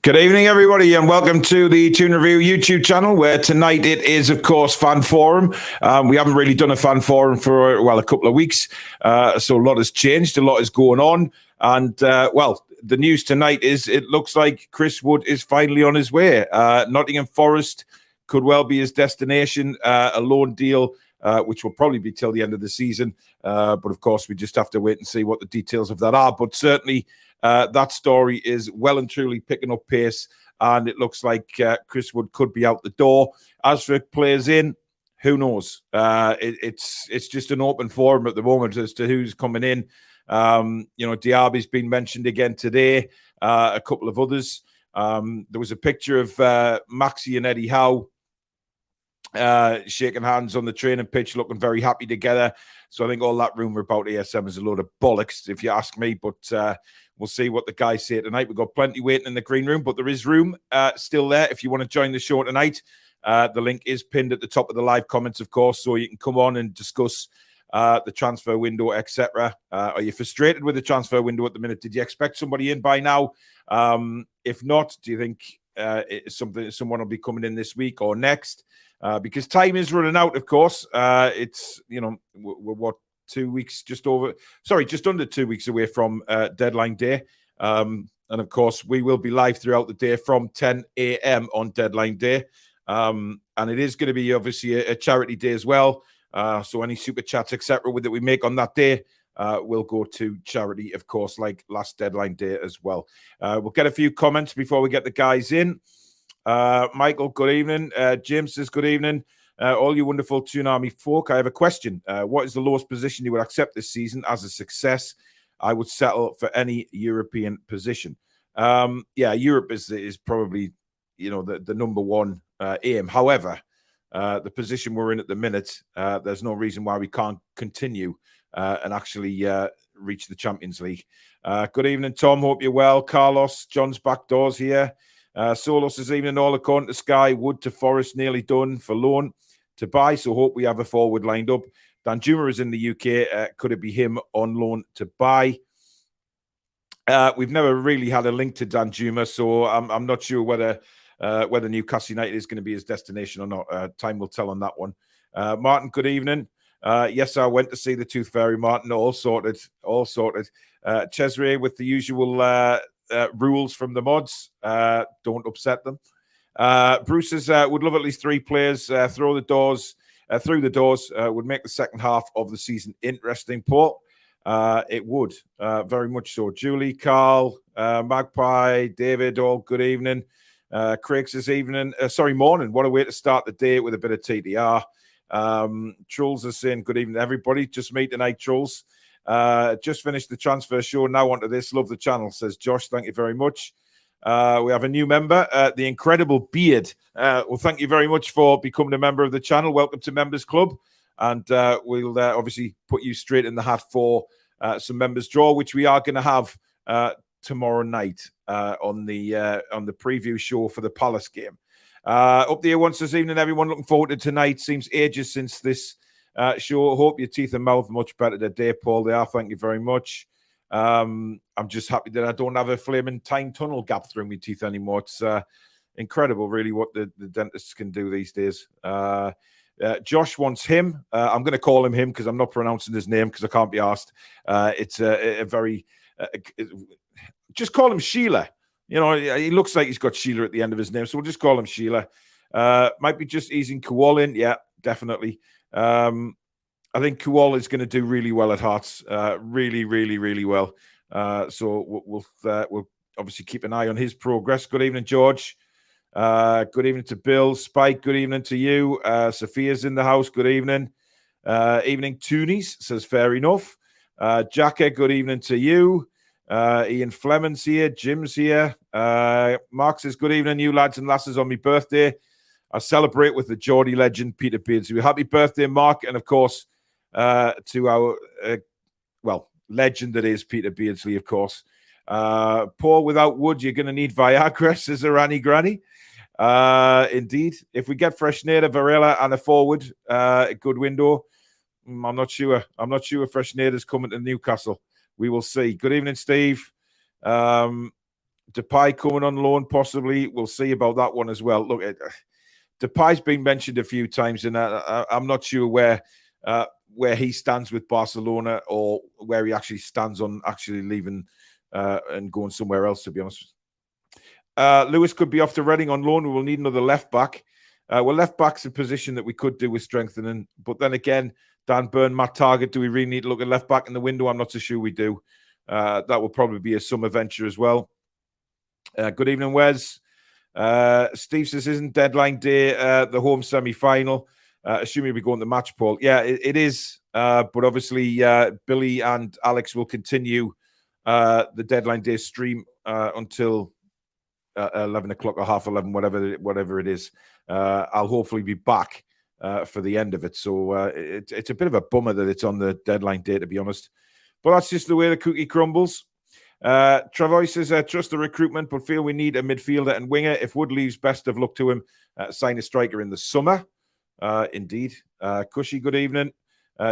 Good evening, everybody, and welcome to the Toon Review YouTube channel, where tonight it is, of course, Fan Forum. We haven't really done a Fan Forum for, well, a couple of weeks, so a lot has changed, a lot is going on, and, well, the news tonight is it looks like Chris Wood is finally on his way. Nottingham Forest could well be his destination, a loan deal, which will probably be till the end of the season, but, of course, we just have to wait and see what the details of that are, but certainly that story is well and truly picking up pace, and it looks like Chris Wood could be out the door. As for players in, who knows? It's just an open forum at the moment as to who's coming in. Diaby's been mentioned again today, a couple of others. There was a picture of Maxi and Eddie Howe shaking hands on the training pitch, looking very happy together. So I think all that rumour about ASM is a load of bollocks, if you ask me. But we'll see what the guys say tonight. We've got plenty waiting in the green room, but there is room still there if you want to join the show tonight. The link is pinned at the top of the live comments, of course, so you can come on and discuss the transfer window, etc. Are you frustrated with the transfer window at the minute? Did you expect somebody in by now? If not, do you think someone will be coming in this week or next? Because time is running out, of course. It's, we're what, 2 weeks, just under 2 weeks away from deadline day. And of course, we will be live throughout the day from 10 a.m. on deadline day. And it is going to be obviously a charity day as well. So any super chats, etc., that we make on that day will go to charity, of course, like last deadline day as well. We'll get a few comments before we get the guys in. Michael, good evening. James says, good evening. All you wonderful Toon Army folk, I have a question. What is the lowest position you would accept this season as a success? I would settle for any European position. Europe is probably, the number one aim. However, the position we're in at the minute, there's no reason why we can't continue and actually reach the Champions League. Good evening, Tom. Hope you're well. Carlos, John's back doors here. Solos this evening, all according to Sky. Wood to Forest, nearly done for loan to buy, so hope we have a forward lined up. Danjuma is in the UK. Could it be him on loan to buy? We've never really had a link to Danjuma, so I'm not sure whether Newcastle United is going to be his destination or not. Time will tell on that one. Martin, good evening. Yes, I went to see the Tooth Fairy, Martin. All sorted. Cesare with the usual rules from the mods. Don't upset them. Bruce says, would love at least 3 players through the doors. Would make the second half of the season interesting, Paul. It would, very much so. Julie, Carl, Magpie, David, all good evening. Craig says morning. What a way to start the day with a bit of TDR. Trolls is saying good evening, everybody. Just me tonight, Trolls. Just finished the transfer show. Now onto this. Love the channel, says Josh. Thank you very much. We have a new member, the Incredible Beard. Well, thank you very much for becoming a member of the channel. Welcome to Members Club. And we'll obviously put you straight in the hat for some members draw, which we are going to have tomorrow night on the preview show for the Palace game. Up there once this evening, everyone. Looking forward to tonight. Seems ages since this show. Hope your teeth and mouth much better today, Paul. They are. Thank you very much. I'm just happy that I don't have a flaming time tunnel gap through my teeth anymore. It's incredible, really, what the dentists can do these days. Josh wants him. I'm going to call him because I'm not pronouncing his name because I can't be asked. It's a very... just call him Sheila. He looks like he's got Sheila at the end of his name, so we'll just call him Sheila. Might be just easing Kual in. Yeah, definitely. I think Kual is going to do really well at Hearts. Really, really, really well. So we'll obviously keep an eye on his progress. Good evening, George. Good evening to Bill. Spike, good evening to you. Sophia's in the house. Good evening. Evening, Toonies, says fair enough. Jacka, good evening to you. Ian Fleming's here. Jim's here. Mark says, good evening, you lads and lasses, on my birthday. I celebrate with the Geordie legend, Peter Beardsley. Happy birthday, Mark. And, of course, to our, legend that is Peter Beardsley, of course. Paul, without Wood, you're going to need Viagra, says Arani Granny. Indeed. If we get Freshneda, Varela, and a forward, a good window, I'm not sure. I'm not sure if Freshneda's coming to Newcastle. We will see. Good evening, Steve. Depay coming on loan, possibly. We'll see about that one as well. Look, Depay's been mentioned a few times, and I'm not sure where he stands with Barcelona or where he actually stands on actually leaving and going somewhere else, to be honest. Lewis could be off to Reading on loan. We will need another left back. Well, left back's a position that we could do with strengthening. But then again, Dan Burn, Matt Target, do we really need to look at left back in the window? I'm not so sure we do. That will probably be a summer venture as well. Good evening, Wes. Steve says, isn't deadline day the home semi-final? Assuming we go on the match, Paul. Yeah, it is. But obviously, Billy and Alex will continue the deadline day stream until 11 o'clock or 11:30, whatever it is. I'll hopefully be back for the end of it. So it's a bit of a bummer that it's on the deadline day, to be honest. But that's just the way the cookie crumbles. Travoy says, trust the recruitment, but feel we need a midfielder and winger. If Wood leaves, best of luck to him. Sign a striker in the summer. Indeed. Cushy, good evening.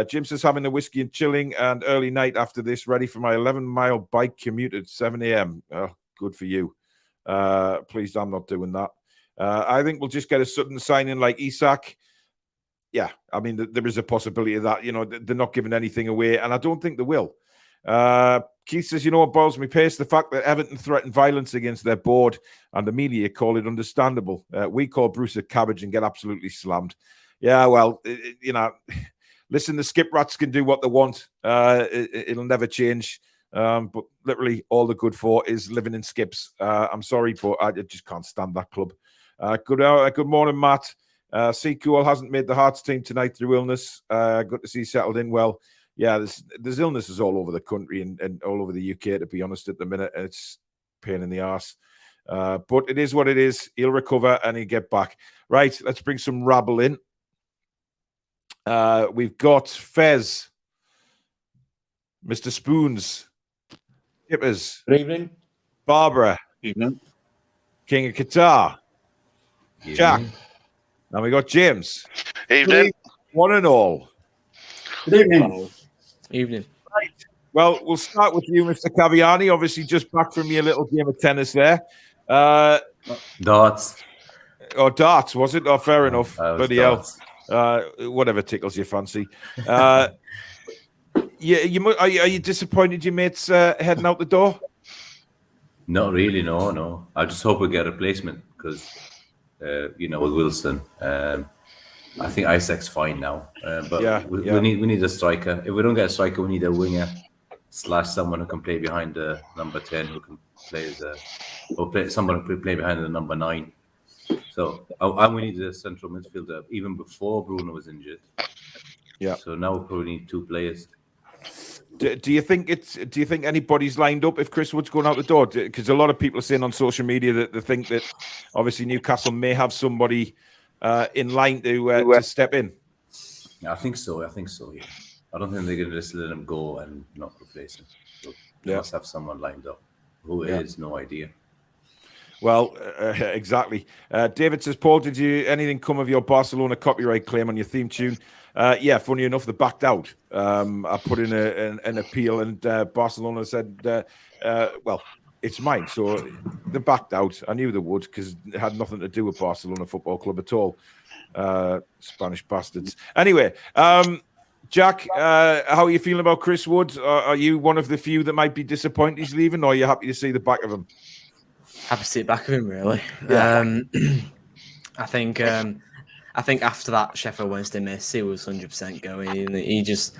Jim says, having the whiskey and chilling and early night after this, ready for my 11-mile bike commute at 7 a.m. Oh, good for you. Please, I'm not doing that. I think we'll just get a sudden signing like Isak. Yeah, I mean, there is a possibility of that. You know, they're not giving anything away, and I don't think they will. Keith says, you know what boils me pace? The fact that Everton threatened violence against their board and the media call it understandable. We call Bruce a cabbage and get absolutely slammed. Yeah, well, you know, listen, the skip rats can do what they want. It'll never change. But literally all they're good for is living in skips. I'm sorry, but I just can't stand that club. Good morning, Matt. Sequel hasn't made the Hearts team tonight through illness. Good to see you settled in well. Yeah, there's illnesses all over the country and all over the UK, to be honest, at the minute. It's a pain in the arse. But it is what it is. He'll recover and he'll get back. Right, let's bring some rabble in. We've got Fez, Mr. Spoons, Kippers. Good evening. Barbara. Evening. King of Qatar. Jack. And we got James. Evening. One and all. Good evening. Evening. Right. Well, we'll start with you, Mr. Caviani. Obviously, just back from your little game of tennis there. Darts. Or darts, was it? Oh, fair enough. Bloody hell. Darts. Whatever tickles your fancy. Are you disappointed your mates heading out the door? Not really, no. I just hope we get a replacement because, with Wilson. I think Isaac's fine now, but we need a striker. If we don't get a striker, we need a winger / someone who can play behind the number 10, who can play someone who can play behind the number 9. So we need a central midfielder even before Bruno was injured. Yeah. So now we probably need 2 players. Do you think anybody's lined up if Chris Wood's going out the door? Because a lot of people are saying on social media that they think that obviously Newcastle may have somebody in line to step in. Yeah, I think so. Yeah. I don't think they're going to just let him go and not replace him. So they must have someone lined up. Who is? No idea. Well, exactly. David says, Paul, did anything come of your Barcelona copyright claim on your theme tune? Yeah, funny enough, they backed out. I put in an appeal, and Barcelona said, well, it's mine. So they backed out. I knew they would because it had nothing to do with Barcelona Football Club at all. Spanish bastards. Anyway, Jack, how are you feeling about Chris Wood? Are you one of the few that might be disappointed he's leaving, or are you happy to see the back of him? Happy to see the back of him, really. Yeah. I think after that Sheffield Wednesday miss, he was 100% going. He just,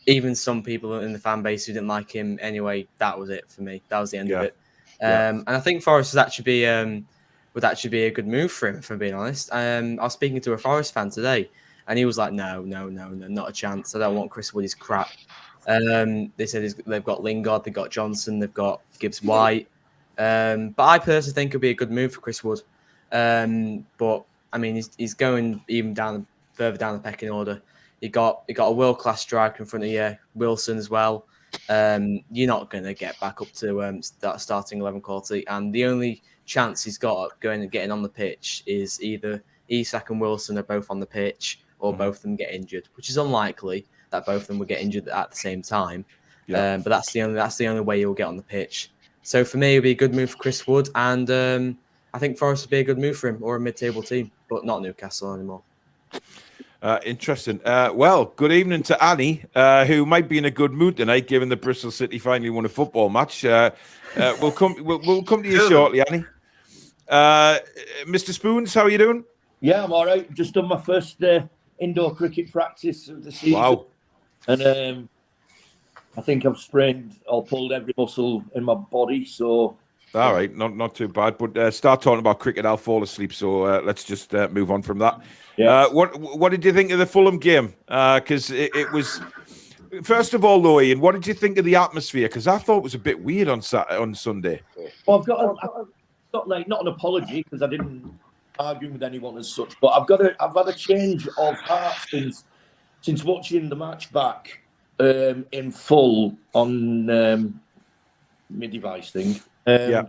even some people in the fan base who didn't like him anyway, that was it for me. That was the end of it. And I think Forest would actually be a good move for him, if I'm being honest. I was speaking to a Forest fan today, and he was like, no, not a chance. I don't want Chris Wood, he's crap. They said they've got Lingard, they've got Johnson, they've got Gibbs White. But I personally think it'll be a good move for Chris Wood. But I mean, he's going even further down the pecking order. You got a world class striker in front of you, Wilson as well. You're not going to get back up to that starting 11 quality, and the only chance he's got going and getting on the pitch is either Isak and Wilson are both on the pitch, or both of them get injured, which is unlikely that both of them will get injured at the same time. But that's the only way he'll get on the pitch. So for me, it would be a good move for Chris Wood, and I think Forest would be a good move for him, or a mid-table team, but not Newcastle anymore. Interesting. Well, good evening to Annie, who might be in a good mood tonight, given that Bristol City finally won a football match. We'll come to you shortly, Annie. Mr. Spoons, how are you doing? Yeah, I'm all right. Just done my first indoor cricket practice of the season. Wow. And I think I've sprained or pulled every muscle in my body. So all right, not too bad. But start talking about cricket, I'll fall asleep. So let's just move on from that. Yeah. What did you think of the Fulham game? Because it was, first of all, though, Ian, what did you think of the atmosphere? Because I thought it was a bit weird on Sunday. Well, I've got not an apology because I didn't argue with anyone as such, but I've had a change of heart since watching the match back in full on my device thing. Yeah.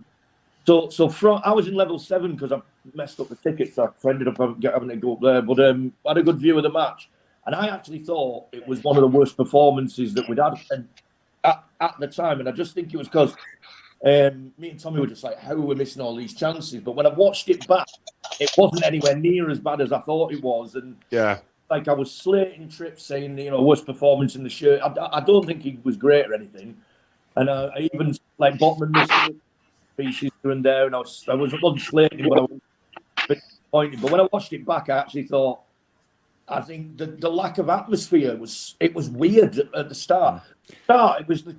So I was in level 7 because I messed up the tickets. So I ended up having to go up there. But I had a good view of the match, and I actually thought it was one of the worst performances that we'd had at the time. And I just think it was because me and Tommy were just like, how are we missing all these chances? But when I watched it back, it wasn't anywhere near as bad as I thought it was. And yeah, like I was slating Tripp, saying worst performance in the shirt. I don't think he was great or anything. And I even like Botman missed pieces here and there, and I wasn't slating, but I was a bit disappointed. But when I watched it back, I actually thought, I think the lack of atmosphere was weird at the start. It was the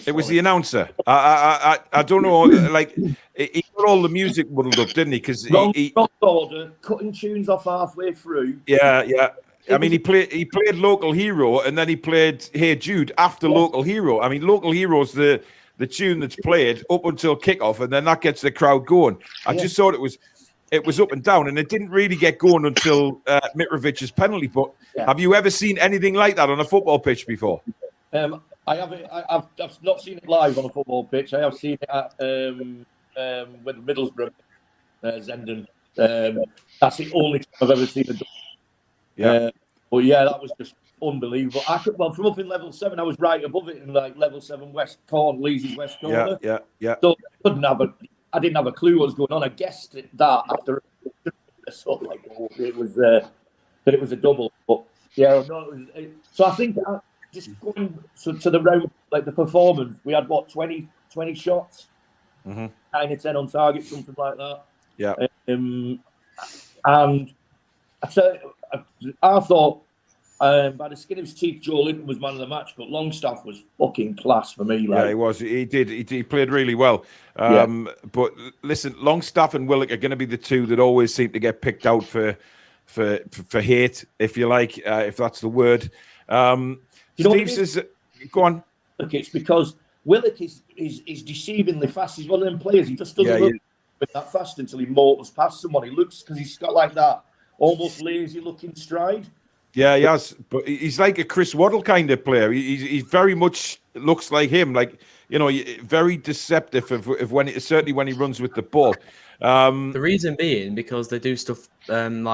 it was the announcer. I don't know. Like he got all the music muddled up, didn't he? Because he order, cutting tunes off halfway through. Yeah. I mean, he played Local Hero, and then he played Hey Jude after Local Hero. I mean, Local Hero's the tune that's played up until kickoff, and then that gets the crowd going. I just thought it was up and down, and it didn't really get going until Mitrovic's penalty. But have you ever seen anything like that on a football pitch before? I haven't. I've not seen it live on a football pitch. I have seen it at with Middlesbrough, Zenden. That's the only time I've ever seen it. Yeah. But yeah, that was just unbelievable. From up in level 7, I was right above it in like level 7 West Corner, Leeds' West Corner. Yeah. So I didn't have a clue what was going on. I guessed that after it was that it was a double. But yeah, no. So I think just going to the round, like the performance, we had 20 shots, 9 or 10 on target, something like that. Yeah. And I thought by the skin of his teeth, Joe Linton was man of the match, but Longstaff was fucking class for me. Like. Yeah, he was. He did. He played really well. But listen, Longstaff and Willock are going to be the two that always seem to get picked out for hate, if you like, if that's the word. Steve says, go on. Look, it's because Willock is deceivingly fast. He's one of them players. He just doesn't look that fast until he motors past someone. He looks, because he's got like that almost lazy looking stride. Yeah, he has, but he's like a Chris Waddle kind of player. He very much looks like him, like, very deceptive certainly when he runs with the ball. The reason being because they do stuff some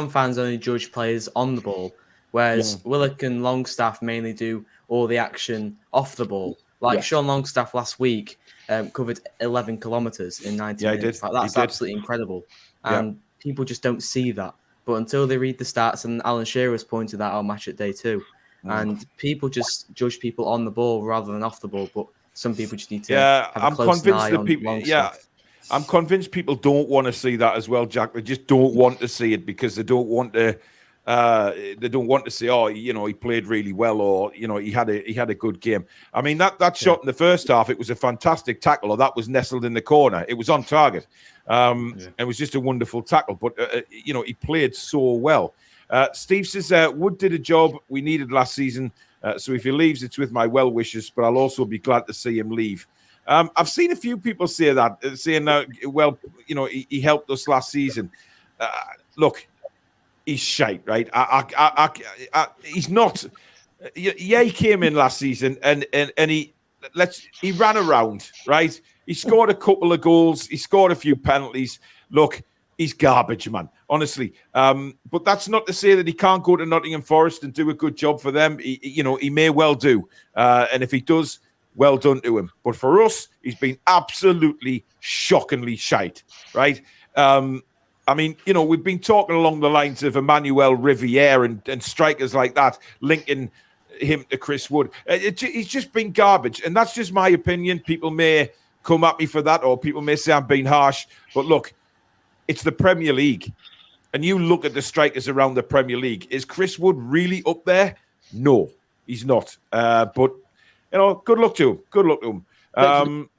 fans only judge players on the ball, whereas Willock and Longstaff mainly do all the action off the ball. Sean Longstaff last week covered 11 kilometres in 90 minutes. That's absolutely incredible. And people just don't see that. But until they read the stats, and Alan Shearer has pointed that out match at day 2, and people just judge people on the ball rather than off the ball. But some people just need to have a close eye on Longstaff. I'm convinced people don't want to see that as well, Jack. They just don't want to see it because they don't want to. They don't want to say, he played really well, or he had a good game. I mean, that shot in the first half, it was a fantastic tackle, or that was nestled in the corner. It was on target. It was just a wonderful tackle, but he played so well. Steve says Wood did a job we needed last season, so if he leaves, it's with my well wishes. But I'll also be glad to see him leave. I've seen a few people say that, saying he helped us last season. Look. He's shite, right? He's not. He came in last season and he ran around, right? He scored a couple of goals. He scored a few penalties. Look, he's garbage, man. Honestly, but that's not to say that he can't go to Nottingham Forest and do a good job for them. He may well do, and if he does, well done to him. But for us, he's been absolutely shockingly shite, right? I mean, you know, we've been talking along the lines of Emmanuel Riviere and strikers like that, linking him to Chris Wood. He's just been garbage. And that's just my opinion. People may come at me for that, or people may say I'm being harsh. But look, it's the Premier League. And you look at the strikers around the Premier League. Is Chris Wood really up there? No, he's not. But, you know, good luck to him. Good luck to him.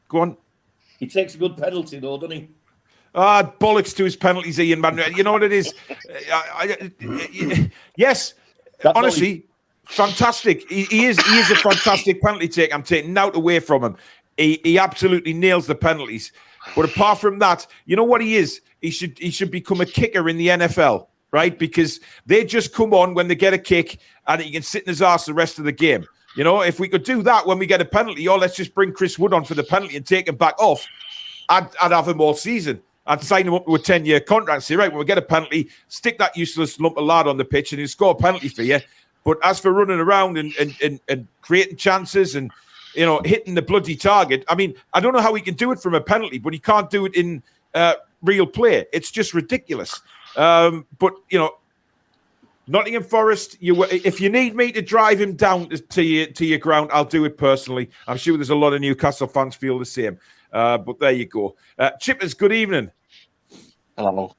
Go on. He takes a good penalty, though, doesn't he? Bollocks to his penalties, Ian, man. You know what it is? Yes, That's honestly, fantastic. He is a fantastic penalty taker. I'm taking out away from him. He absolutely nails the penalties. But apart from that, you know what he is? He should become a kicker in the NFL, right? Because they just come on when they get a kick and he can sit in his arse the rest of the game. You know, if we could do that when we get a penalty, let's just bring Chris Wood on for the penalty and take him back off, I'd have him all season. I'd sign him up to a 10-year contract and say, right, when we get a penalty, stick that useless lump of lard on the pitch and he'll score a penalty for you. But as for running around and creating chances and, you know, hitting the bloody target, I mean, I don't know how he can do it from a penalty, but he can't do it in real play. It's just ridiculous. But, you know, Nottingham Forest, if you need me to drive him down to your ground, I'll do it personally. I'm sure there's a lot of Newcastle fans feel the same. But there you go. Chippers, good evening. Hello.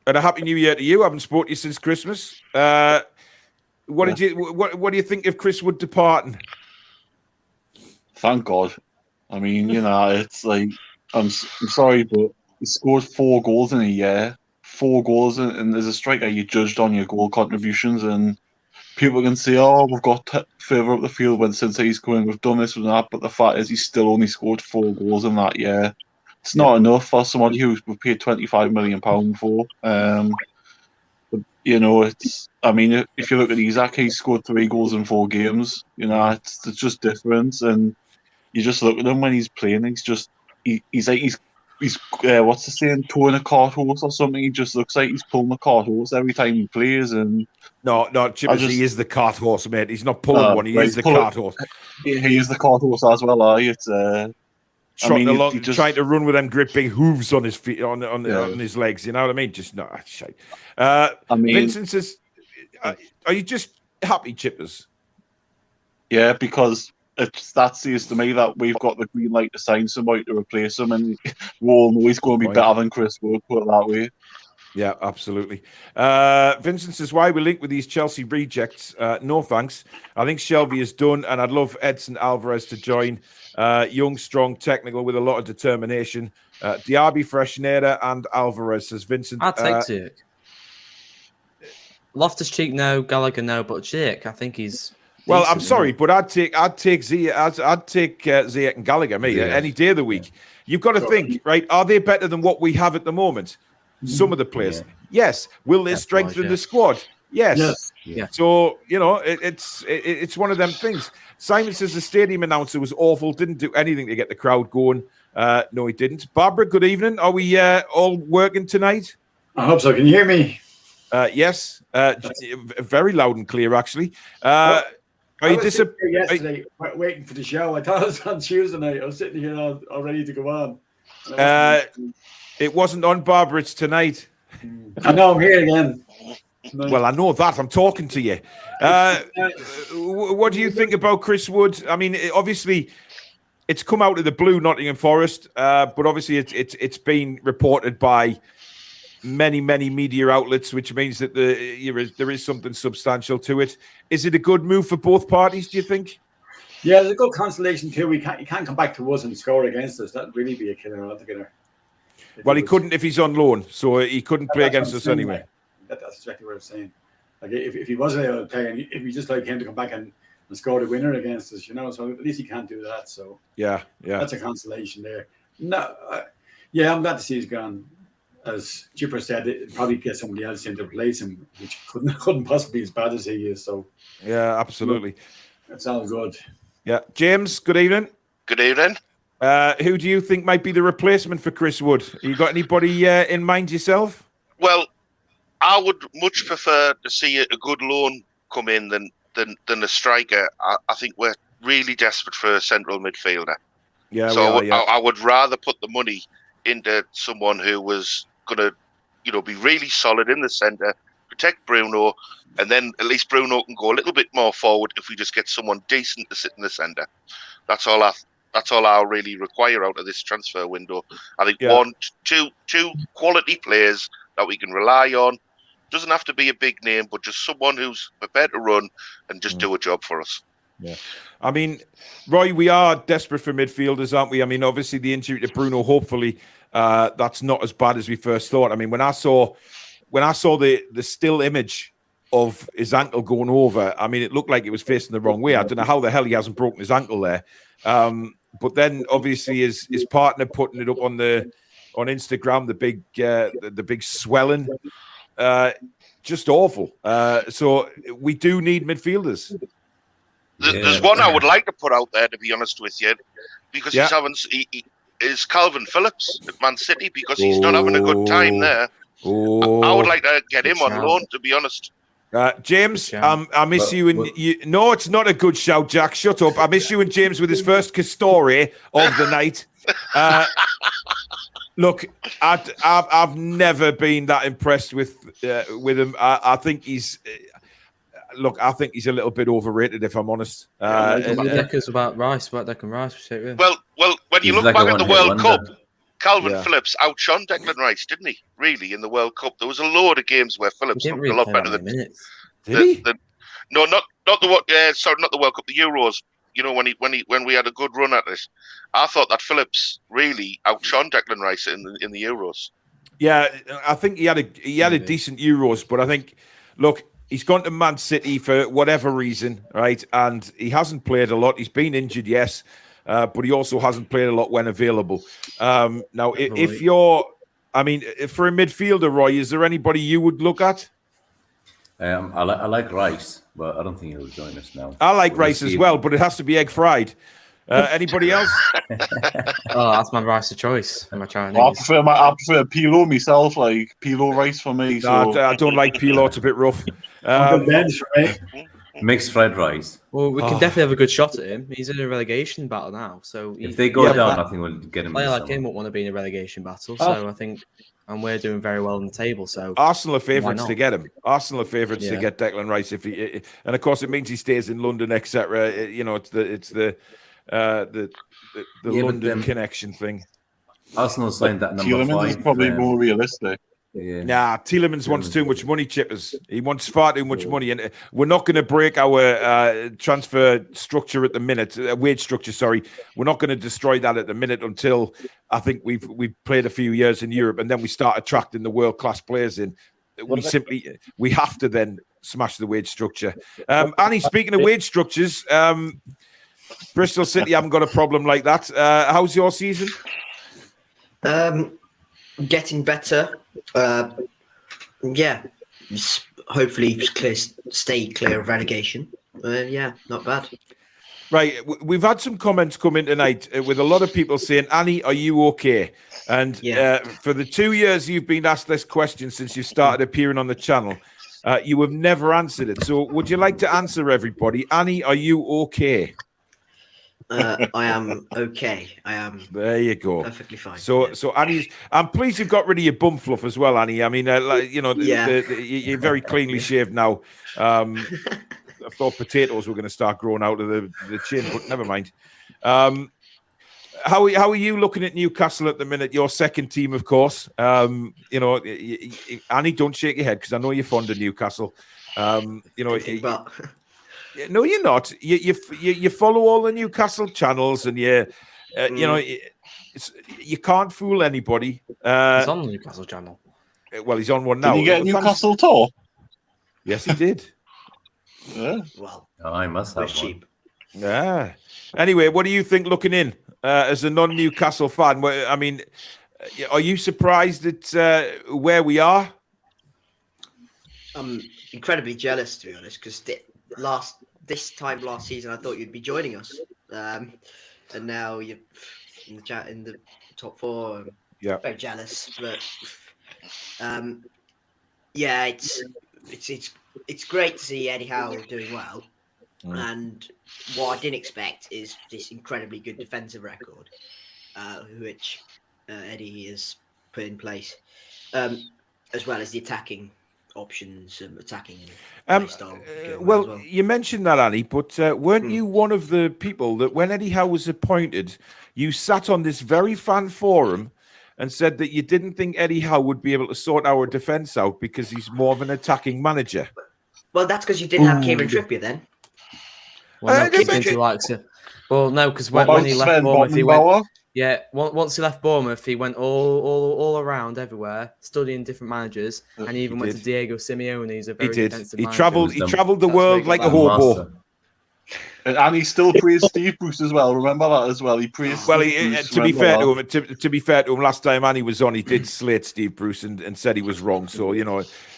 And a happy new year to you. I haven't spoken to you since Christmas. What do you think of Chris Wood departing? Thank God. I mean, you know, it's like I'm sorry, but he scored 4 goals in a year. 4 goals, and as a striker, you judged on your goal contributions, and people can say, "Oh, we've got further up the field when since he's going, we've done this and that." But the fact is, he still only scored 4 goals in that year. It's not enough for somebody who we paid £25 million for. But, you know, it's. I mean, if you look at Isaac, he scored 3 goals in 4 games. You know, it's just different, and you just look at him when he's playing. He's what's the saying, towing a cart horse or something. He just looks like he's pulling a cart horse every time he plays. And no, Chippers, he is the cart horse, mate. He's not pulling one. He is the cart horse. He is the cart horse as well. It's trying to run with them great big hooves on his feet, on his legs. You know what I mean? Just no shite. Vincent says, "Are you just happy, Chippers?" Yeah, because that says to me that we've got the green light to sign somebody to replace him, and we all know he's going to be better than Chris Wood, put it that way. Yeah, absolutely. Vincent says, why we link with these Chelsea rejects? No thanks. I think Shelby is done, and I'd love Edson Alvarez to join. Young, strong, technical, with a lot of determination. Diaby, Freshneda, and Alvarez, says Vincent. I'd take Ziyech. Loftus-Cheek, no. Gallagher, no. But Ziyech, I think he's... Well, I'm sorry, but I'd take Ziyech, I'd take Ziyech and Gallagher, any day of the week. You've got to think, right? Are they better than what we have at the moment? Some of the players, yes. Will they strengthen the squad? Yes. Yeah. So you know, it's one of them things. Simon says the stadium announcer was awful. Didn't do anything to get the crowd going. No, he didn't. Barbara, good evening. Are we all working tonight? I hope so. Can you hear me? Yes. Very loud and clear, actually. Are you disappointed? Yesterday, waiting for the show. I thought it was on Tuesday night. I was sitting here all ready to go on. It wasn't on, Barbara. It's tonight. I know I'm here again. Well, I know that. I'm talking to you. What do you think about Chris Wood? I mean, obviously, it's come out of the blue, Nottingham Forest, but obviously it's been reported by many media outlets, which means that there is something substantial to it. Is it a good move for both parties, do you think? Yeah, it's a good consolation too. He can't come back to us and score against us. That'd really be a killer altogether. Well, he couldn't if he's on loan, so he couldn't play against us anyway. That's exactly what I'm saying. Like if he wasn't able to play, and if we just like him to come back and score the winner against us, you know, so at least he can't do that. So yeah, that's a consolation there. No, I'm glad to see he's gone. As Chipper said, it probably get somebody else in to replace him, which couldn't possibly be as bad as he is. So yeah, absolutely, it's all good. Yeah, James, good evening. Good evening. Who do you think might be the replacement for Chris Wood? You got anybody in mind yourself? Well, I would much prefer to see a good loan come in than a striker. I think we're really desperate for a central midfielder. Yeah, so we are, I would rather put the money into someone who was going to, be really solid in the centre, protect Bruno, and then at least Bruno can go a little bit more forward if we just get someone decent to sit in the centre. That's all I really require out of this transfer window. I think two quality players that we can rely on. Doesn't have to be a big name, but just someone who's prepared to run and just do a job for us. Yeah. I mean, Roy, we are desperate for midfielders, aren't we? I mean, obviously the injury to Bruno, hopefully that's not as bad as we first thought. I mean, when I saw the still image of his ankle going over, I mean, it looked like it was facing the wrong way. I don't know how the hell he hasn't broken his ankle there. But then obviously his partner putting it up on Instagram, the big swelling, just awful. So we do need midfielders. There's one I would like to put out there, to be honest with you, because is Calvin Phillips at Man City, because he's not having a good time there. I would like to get him on loan, to be honest. James, I miss you and you. No, it's not a good shout, Jack. Shut up. I miss you and James with his first Castore of the night. Look, I've never been that impressed with him. I think he's. Look, I think he's a little bit overrated, if I'm honest. Decker's about Rice, about Declan Rice. Well, when you look back at the World Cup, Calvin Phillips outshone Declan Rice, didn't he? Really, in the World Cup, there was a load of games where Phillips looked a lot better than minutes. Did he? No, not the World Cup, the Euros. When we had a good run at it, I thought that Phillips really outshone Declan Rice in the Euros. Yeah, I think he had a decent Euros, but I think, look, he's gone to Man City for whatever reason, right? And he hasn't played a lot. He's been injured, yes, but he also hasn't played a lot when available. Now, if you're, I mean, for a midfielder, Roy, is there anybody you would look at? I like Rice, but I don't think he'll join us now. I like Rice as well, but it has to be egg fried. Anybody else? That's my Rice of choice. I prefer Pilo myself, like Pilo Rice for me. So. No, I don't like Pilo. It's a bit rough. Mixed fried rice. Well, we can definitely have a good shot at him. He's in a relegation battle now, so if they go down, I think we'll get him. Player like him won't want to be in a relegation battle, so I think, and we're doing very well on the table. So Arsenal are favourites to get him. Arsenal are favourites to get Declan Rice and of course it means he stays in London, etc. It's the London connection thing. Arsenal signed that number Tielemans 5. Is probably more realistic. Yeah. Nah, Tielemans wants too much money, Chippers. He wants far too much money, and we're not going to break our transfer structure at the minute, wage structure. Sorry, we're not going to destroy that at the minute until I think we've played a few years in Europe, and then we start attracting the world class players in. We have to then smash the wage structure. Annie, speaking of wage structures, Bristol City haven't got a problem like that. How's your season? Getting better. Hopefully stay clear of relegation. Not bad. Right, we've had some comments come in tonight with a lot of people saying, Annie, are you okay? And for the 2 years you've been asked this question since you started appearing on the channel, you have never answered it. So would you like to answer everybody? Annie, are you okay? I am okay. I am. There you go. Perfectly fine. So Annie's. I'm pleased you've got rid of your bum fluff as well, Annie. I mean, you're very cleanly shaved now. I thought potatoes were going to start growing out of the chin, but never mind. How are you looking at Newcastle at the minute? Your second team, of course. Annie, don't shake your head because I know you're fond of Newcastle. No, you're not. You follow all the Newcastle channels, and you can't fool anybody. He's on the Newcastle channel. Well, he's on one now. Did he get a Newcastle tour? Yes, he did. Yeah. Well, I must have cheap. Yeah. Anyway, what do you think looking in as a non-Newcastle fan? I mean, are you surprised at where we are? I'm incredibly jealous, to be honest, because this time last season I thought you'd be joining us, and now you're in the top 4. Yeah, very jealous, but it's great to see Eddie Howe doing well. And what I didn't expect is this incredibly good defensive record, which Eddie has put in place, as well as the attacking options, attacking and style. Well, you mentioned that, Annie, but weren't you one of the people that when Eddie Howe was appointed, you sat on this very fan forum and said that you didn't think Eddie Howe would be able to sort our defence out because he's more of an attacking manager? Well, that's because you didn't have Kieran Trippier then. Well, no, he likes it. Well, no, because when he left Bournemouth, he went. Yeah, once he left Bournemouth, he went all around everywhere, studying different managers, and he even went to Diego Simeone. He's a very defensive manager. He travelled the world like a hobo. And he still praised Steve Bruce as well. Remember that as well. He praised. Well, to be fair to him, last time Annie was on, he did slate Steve Bruce and said he was wrong. So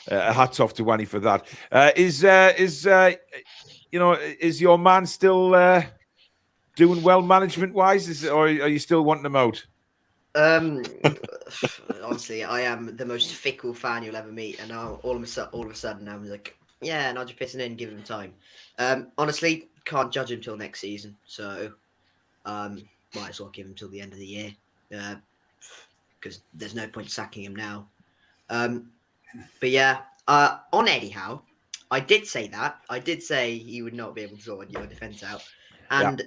hats off to Annie for that. Is your man still doing well management wise, or are you still wanting him out? Honestly, I am the most fickle fan you'll ever meet, and now all of a sudden I'm like, yeah, and I'll just piss it in, give him time. Honestly, can't judge him till next season, so might as well give him till the end of the year, because there's no point sacking him now. But yeah, on Eddie Howe, I did say that. I did say he would not be able to sort your defence out. And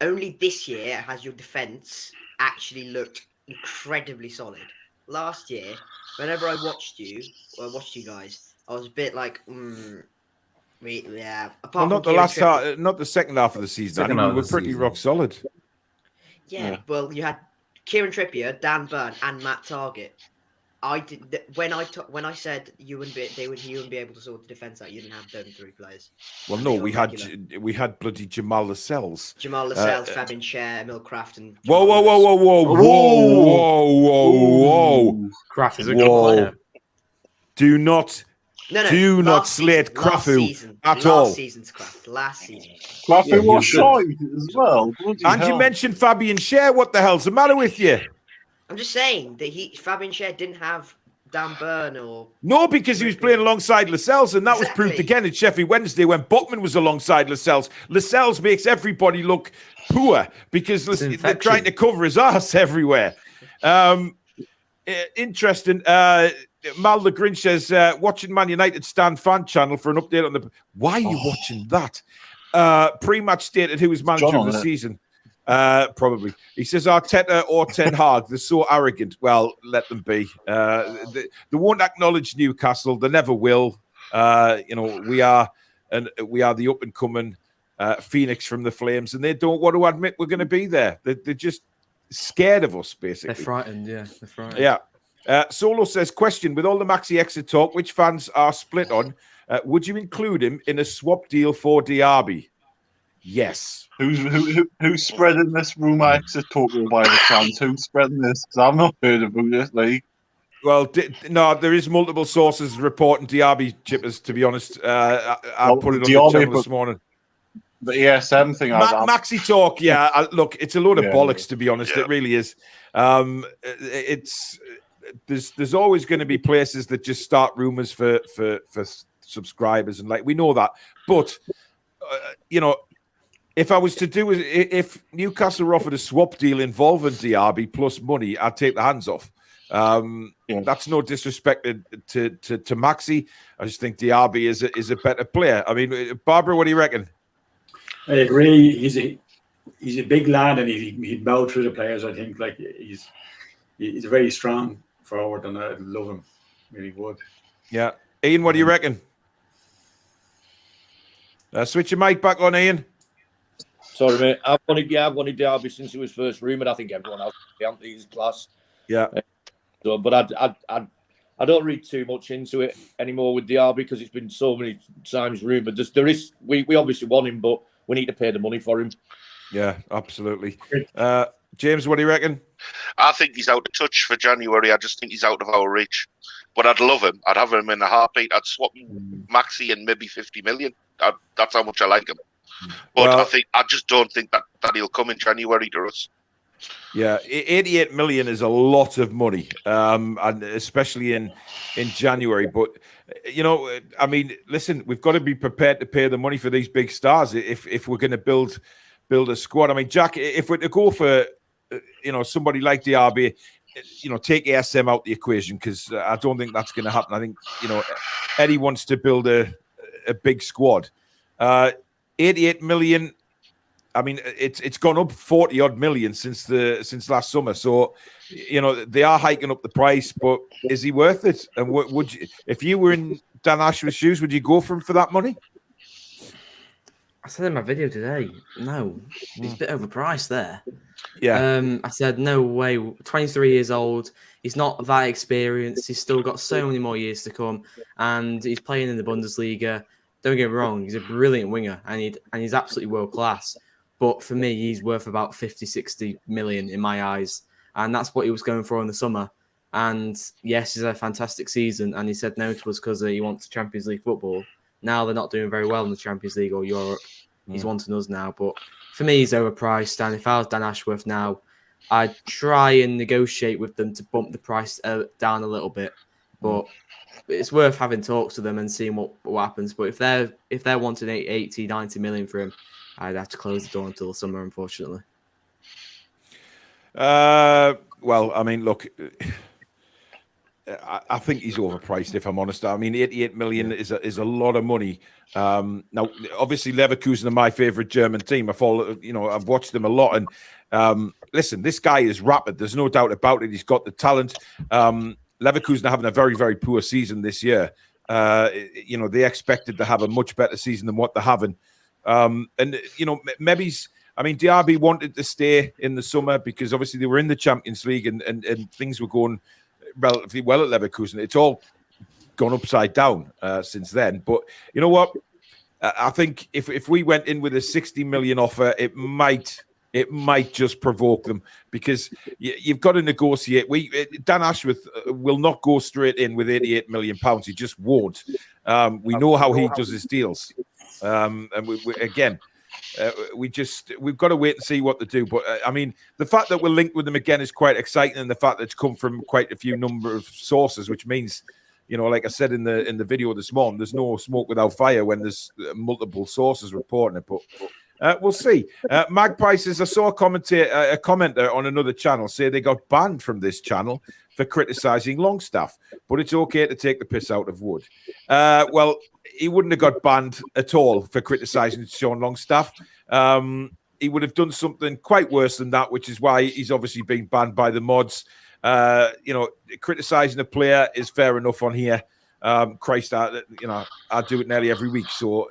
only this year has your defence actually looked incredibly solid. Last year, whenever I watched you guys, I was a bit like, yeah. Apart not from the last half, not the second half of the season. We were pretty rock solid. Yeah, well, you had Kieran Trippier, Dan Burn, and Matt Targett. I did when I said he wouldn't be able to sort the defense out. You didn't have those three players. Well, no, we had bloody Jamal Lascelles, Fabian Schär, Emil Kraft, and whoa! Kraft is a good player. Do not slate Krafu at all. Last season's Kraft. Krafu was shy as well. And you mentioned Fabian Schär. What the hell's the matter with you? I'm just saying that Fabian Schär didn't have Dan Burn or... No, because he was playing alongside Lascelles, and that was proved again at Sheffield Wednesday when Botman was alongside Lascelles. Lascelles makes everybody look poor because they're trying to cover his arse everywhere. Interesting. Mal the Grinch says, watching Man United Stand Fan Channel for an update on the... Why are you watching that? Pre-match stated who was manager of the season. Probably. He says Arteta or Ten Hag, they're so arrogant. Well, let them be. They won't acknowledge Newcastle. They never will. We are the up and coming Phoenix from the Flames, and they don't want to admit we're going to be there. They're just scared of us, basically. They're frightened. Yeah, they're frightened. Yeah. Solo says, question: with all the Maxi exit talk, which fans are split on? Would you include him in a swap deal for Diaby? Yes. Who's spreading this rumour exit talk by the chance? Who's spreading this? Because I've not heard about this. Well, no, there is multiple sources reporting Diaby chippers. To be honest, I put it on the channel this morning. The ESM thing. Maxi talk, yeah. Look, it's a load of bollocks. To be honest, it really is. There's always going to be places that just start rumours for subscribers, and we know that. But if I was to if Newcastle were offered a swap deal involving Diaby plus money, I'd take the hands off. That's no disrespect to Maxi. I just think Diaby is a better player. I mean, Barbara, what do you reckon? I agree. He's a big lad, and he'd bow through the players. I think he's a very strong forward, and I love him. Really would. Yeah, Ian, what do you reckon? Switch your mic back on, Ian. Sorry, mate. I've wanted Diaby since he was first rumoured. I think everyone else is class. Yeah. But I don't read too much into it anymore with Diaby because it's been so many times rumoured. We obviously want him, but we need to pay the money for him. Yeah, absolutely. James, what do you reckon? I think he's out of touch for January. I just think he's out of our reach. But I'd love him. I'd have him in a heartbeat. I'd swap Maxi and maybe 50 million. That's how much I like him. But I just don't think that he'll come in January to us. Yeah, 88 million is a lot of money, and especially in January. But I mean, listen, we've got to be prepared to pay the money for these big stars if we're going to build a squad. I mean, Jack, if we're to go for somebody like DRB, take ASM out the equation, because I don't think that's going to happen. I think Eddie wants to build a big squad. 88 million. I mean, it's gone up 40 odd million since last summer. So, they are hiking up the price, but is he worth it? And would you, if you were in Dan Ashworth's shoes, would you go for him for that money? I said in my video today, no, he's a bit overpriced there. Yeah. I said, no way. 23 years old. He's not that experienced. He's still got so many more years to come, and he's playing in the Bundesliga. Don't get me wrong, he's a brilliant winger, and he's absolutely world class. But for me, he's worth about 50, 60 million in my eyes. And that's what he was going for in the summer. And yes, he's had a fantastic season. And he said no to us because he wants Champions League football. Now they're not doing very well in the Champions League or Europe. He's wanting us now. But for me, he's overpriced. And if I was Dan Ashworth now, I'd try and negotiate with them to bump the price down a little bit. But it's worth having talks to them and seeing what happens. But if they're wanting 80, 90 million for him, I'd have to close the door until the summer, unfortunately. Well, I mean, look, I think he's overpriced, if I'm honest. I mean, 88 million is a lot of money. Now, obviously, Leverkusen are my favorite German team. I've watched them a lot. And listen, this guy is rapid. There's no doubt about it. He's got the talent. Leverkusen are having a very, very poor season this year. They expected to have a much better season than what they're having. Maybe DRB wanted to stay in the summer because obviously they were in the Champions League and things were going relatively well at Leverkusen. It's all gone upside down since then. But you know what? I think if we went in with a 60 million offer, it might just provoke them, because you've got to negotiate. Dan Ashworth will not go straight in with 88 million pounds. He just won't. We know how he does his deals. And we've got to wait and see what they do. But I mean, the fact that we're linked with them again is quite exciting, and the fact that it's come from quite a few number of sources, which means, like I said in the video this morning, there's no smoke without fire when there's multiple sources reporting it. But we'll see. Magpies, I saw a commenter on another channel say they got banned from this channel for criticising Longstaff, but it's okay to take the piss out of Wood. Well, he wouldn't have got banned at all for criticising Sean Longstaff. He would have done something quite worse than that, which is why he's obviously been banned by the mods. Criticising a player is fair enough on here. Christ, I do it nearly every week. So,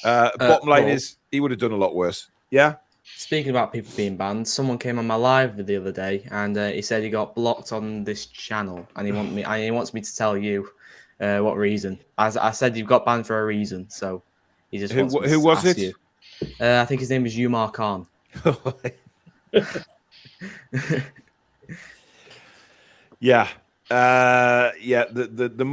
bottom line is he would have done a lot worse. Yeah. Speaking about people being banned, someone came on my live the other day and he said he got blocked on this channel, and he wants me to tell you what reason. As I said, you've got banned for a reason, so he just wants who was it? You. I think his name is Umar Khan. Yeah. The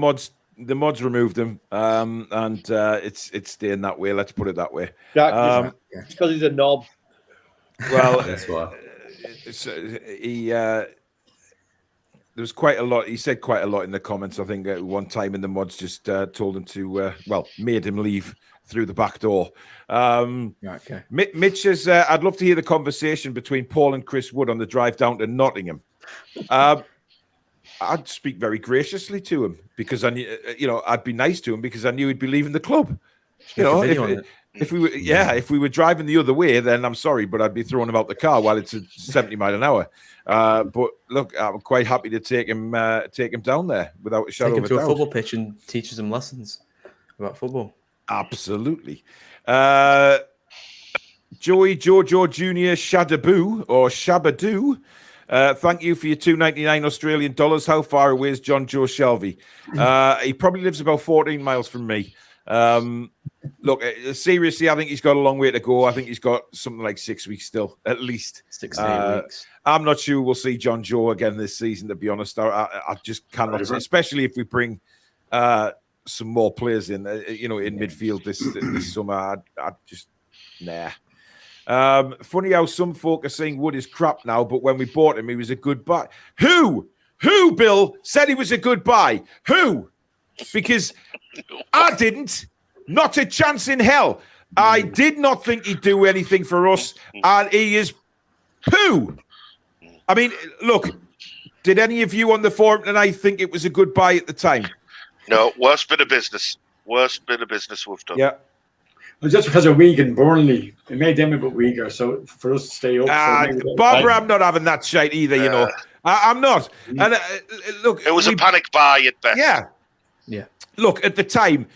mods removed him, and it's staying that way. Let's put it that way. It's because he's a knob. Well, that's why. There was quite a lot. He said quite a lot in the comments. I think at one time, and the mods just told him to, made him leave through the back door. Okay. Mitch says, I'd love to hear the conversation between Paul and Chris Wood on the drive down to Nottingham. I'd speak very graciously to him, because I knew, I'd be nice to him because I knew he'd be leaving the club. If we were driving the other way, then I'm sorry, but I'd be throwing him out the car while it's at 70 miles an hour. But look, I'm quite happy to take him down there without a shadow of a doubt. Take him to a football pitch and teach him lessons about football. Absolutely. Joey Jojo Jr. Shadaboo or Shabadoo. Thank you for your $2.99 Australian dollars. How far away is John Joe Shelby? He probably lives about 14 miles from me. Look, seriously, I think he's got a long way to go. I think he's got something like 6 weeks still, at least. 6 to 8 weeks. I'm not sure we'll see John Joe again this season, to be honest. I just cannot, especially if we bring some more players in midfield this summer. I just, nah. Funny how some folk are saying Wood is crap now, but when we bought him, he was a good buy. Who, Bill, said he was a good buy? Who? Because I didn't. Not a chance in hell. I did not think he'd do anything for us, and he is poo. I mean, look, did any of you on the forum tonight think it was a good buy at the time? No, worst bit of business. Worst bit of business we've done. Yeah. Well, just because of Wigan, Burnley, it made them a bit weaker. So for us to stay up, Barbara, I'm not having that shite either. You know, I'm not. And look, it was a panic buy at best. Yeah. Look, at the time,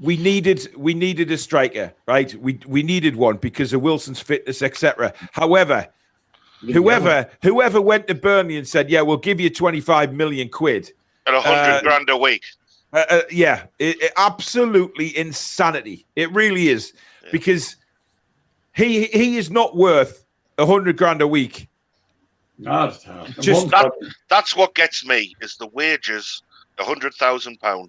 we needed a striker, right? We needed one because of Wilson's fitness, etc. However, whoever went to Burnley and said, "Yeah, we'll give you 25 million quid and 100 grand a week." Absolutely insanity. It really is, because he is not worth 100 grand a week. That's what gets me is the wages, £100,000.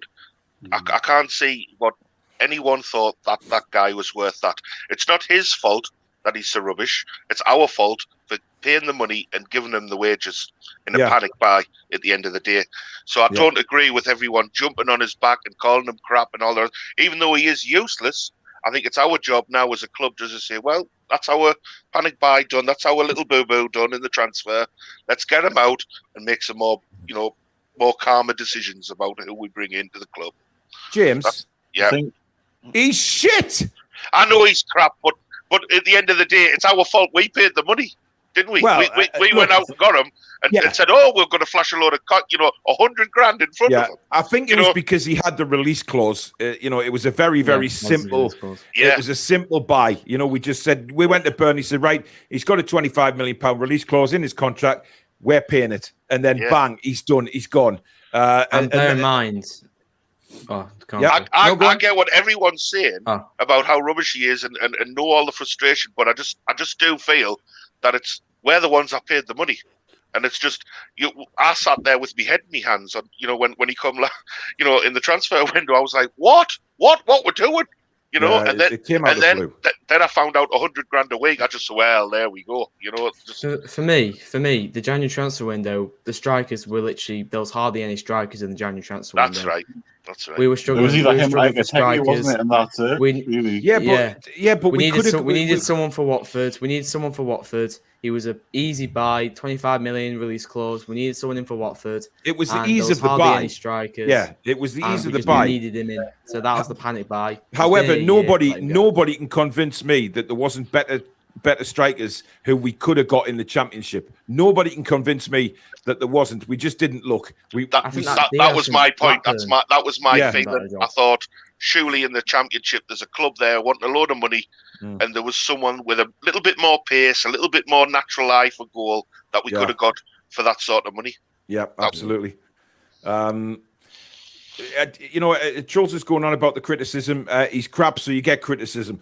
I can't see what anyone thought that guy was worth that. It's not his fault that he's so rubbish. It's our fault for paying the money and giving him the wages in a panic buy at the end of the day. So I don't agree with everyone jumping on his back and calling him crap and all that. Even though he is useless, I think it's our job now as a club just to say, well, that's our panic buy done. That's our little boo-boo done in the transfer. Let's get him out and make some more, more calmer decisions about who we bring into the club. James, he's shit. I know he's crap, but at the end of the day, it's our fault. We paid the money, didn't we? Well, we went out and got him and said, "Oh, we're going to flash a load of, 100 grand in front of him." I think it was because he had the release clause. It was a very, very simple. It was a simple buy. We just said, we went to Burnley, said, right, he's got a £25 million release clause in his contract. We're paying it, and then bang, he's done. He's gone. And bear in mind. I get what everyone's saying about how rubbish he is and know all the frustration, but I just do feel that we're the ones that paid the money, and it's just I sat there with my head in my hands on when he come in the transfer window. I was like, what we're doing, and then I found out 100 grand a week. I just said, well, there we go, For me, the January transfer window, the strikers were literally, there was hardly any strikers in the January transfer window. That's right. We were struggling. It was either him, strikers, wasn't it? And that's it. But we needed someone for Watford. He was an easy buy, 25 million release clause. We needed someone in for Watford. It was the ease of the buy. Any strikers. Yeah, it was the ease of the buy. We needed him in, so that was the panic buy. However, nobody can convince me that there wasn't better strikers who we could have got in the Championship. Nobody can convince me that there wasn't. We just didn't look. That was my point. That was my feeling. I thought surely in the Championship there's a club there wanting a load of money, and there was someone with a little bit more pace, a little bit more natural eye for goal that we could have got for that sort of money. Yeah, absolutely. Schultz is going on about the criticism. He's crap, so you get criticism.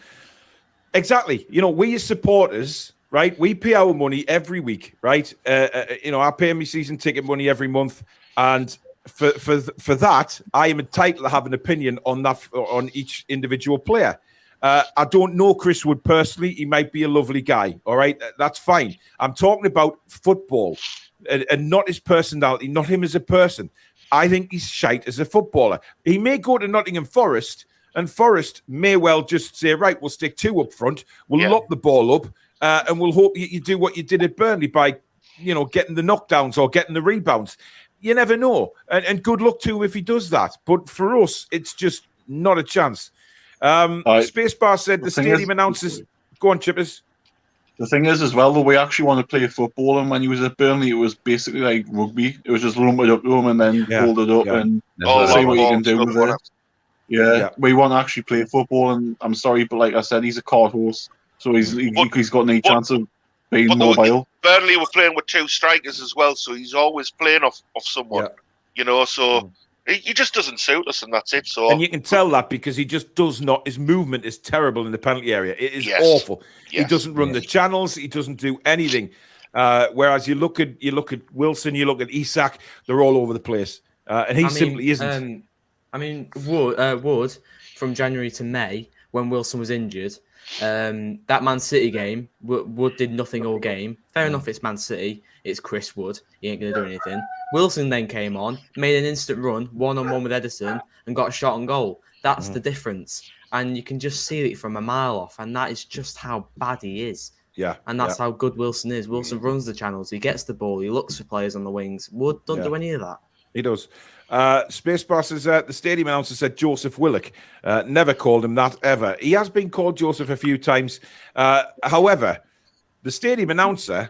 Exactly. We as supporters, right? We pay our money every week, right? I pay my season ticket money every month, and for that, I am entitled to have an opinion on each individual player. I don't know Chris Wood personally. He might be a lovely guy. All right, that's fine. I'm talking about football and not his personality, not him as a person. I think he's shite as a footballer. He may go to Nottingham Forest, and Forest may well just say, right, we'll stick two up front, we'll lock the ball up, and we'll hope you do what you did at Burnley by, getting the knockdowns or getting the rebounds. You never know. And good luck to him if he does that. But for us, it's just not a chance. Spacebar said the stadium announces... Go on, Chippers. The thing is, as well, though, we actually want to play football, and when he was at Burnley, it was basically like rugby. It was just lump it up to him and then hold it up and see what you can do with it. Yeah, we want to actually play football, and I'm sorry, but like I said, he's a card horse, so he's got no chance of being mobile. Burnley were playing with two strikers as well, so he's always playing off someone, so he just doesn't suit us, and that's it. So, and you can tell that because he just does not. His movement is terrible in the penalty area. It is awful. He doesn't run the channels. He doesn't do anything. Whereas you look at Wilson, you look at Isak, they're all over the place, and he simply isn't. Wood from January to May, when Wilson was injured, That Man City game, Wood did nothing all game. Fair enough, it's Man City. It's Chris Wood. He ain't going to do anything. Wilson then came on, made an instant run, one-on-one with Edison, and got a shot on goal. That's the difference. And you can just see it from a mile off. And that is just how bad he is. Yeah. And that's how good Wilson is. Wilson runs the channels. He gets the ball. He looks for players on the wings. Wood doesn't do any of that. He does. Spacebar says the stadium announcer said Joseph Willock. Never called him that ever. He has been called Joseph a few times. However, the stadium announcer,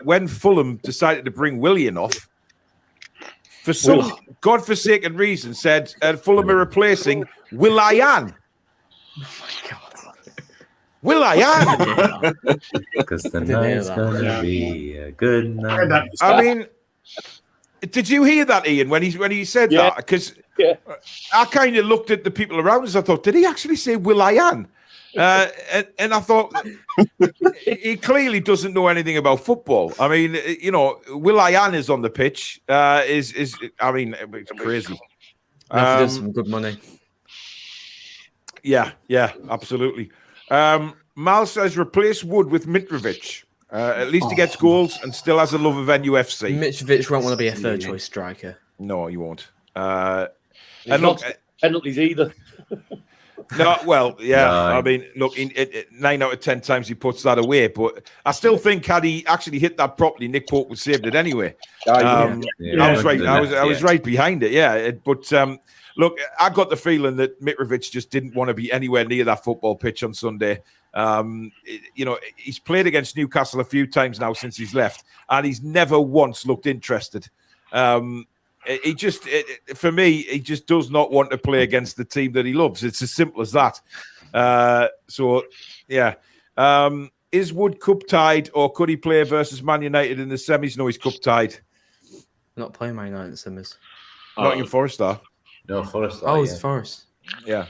when Fulham decided to bring Willian off, for some godforsaken reason, said Fulham are replacing Will.I.am. Oh my God. Will.I.am. Because the night's gonna be a good night. I mean, did you hear that, Ian, when he said that? Because I kind of looked at the people around us. I thought, did he actually say Will.I.am? And I thought he clearly doesn't know anything about football. I mean, you know, Will.I.am is on the pitch. I mean, it's crazy. Does some good money. Yeah, absolutely. Mal says replace Wood with Mitrovic. At least he gets goals and still has a love of NUFC. Mitrovic won't want to be a third choice striker. No, he won't. And look, penalties either. No, well, yeah. I mean, look, 9 out of 10 times he puts that away, but I still think had he actually hit that properly, Nick Pope would saved it anyway. I was right. I was right behind it. Yeah, but look, I got the feeling that Mitrovic just didn't want to be anywhere near that football pitch on Sunday. You know, he's played against Newcastle a few times now since he's left, and he's never once looked interested. He just, for me, he just does not want to play against the team that he loves. It's as simple as that. So, yeah. Is Wood cup tied, or could he play versus Man United in the semis? No, he's cup tied. Not playing Man United in the semis. Nottingham Forest, though. No, Forest. Oh, it's Forest. Yeah.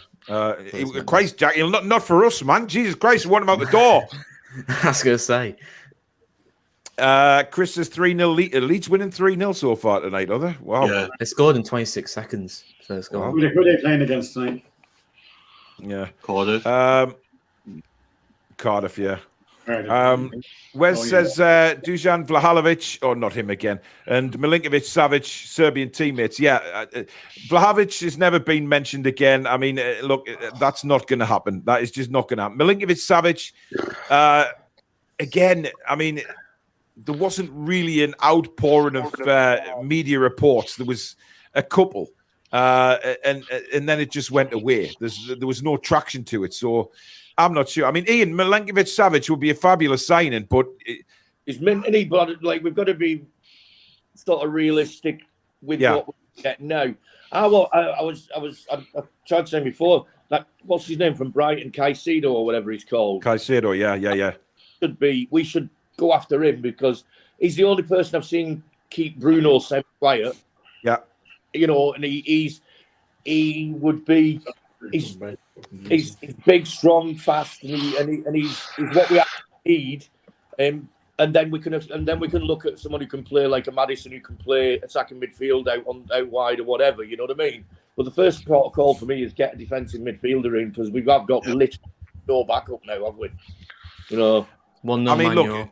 Christ, Jack, not for us, man. Jesus Christ, we want him out the door. I was going to say. Chris says 3-0. Leeds winning 3-0 so far tonight, are they? Wow. Yeah. They scored in 26 seconds. First goal. Who are they playing against tonight? Yeah. Cardiff. Cardiff, yeah. Wes says Dusan Vlahovic, or not him again, and Milinkovic Savic, Serbian teammates. Yeah, Vlahovic has never been mentioned again. I mean, look, that's not going to happen. That is just not going to happen. Milinkovic Savic, again, I mean, there wasn't really an outpouring of media reports. There was a couple, and then it just went away. There was no traction to it, so I'm not sure. I mean, Ian, Milinkovic Savic would be a fabulous signing, but it's meant any, but like we've got to be sort of realistic with what we get now. I tried saying before that what's his name from Brighton, Caicedo or whatever he's called. Caicedo, yeah. We should go after him because he's the only person I've seen keep Bruno semi-quiet. Yeah, you know, and he's big, strong, fast, and he's what we need. And then we can look at someone who can play like a Maddison, who can play attacking midfield out wide or whatever. You know what I mean? But the first protocol for me is get a defensive midfielder in because we've got literally no backup now, have we? You know, 1-0. I mean, look,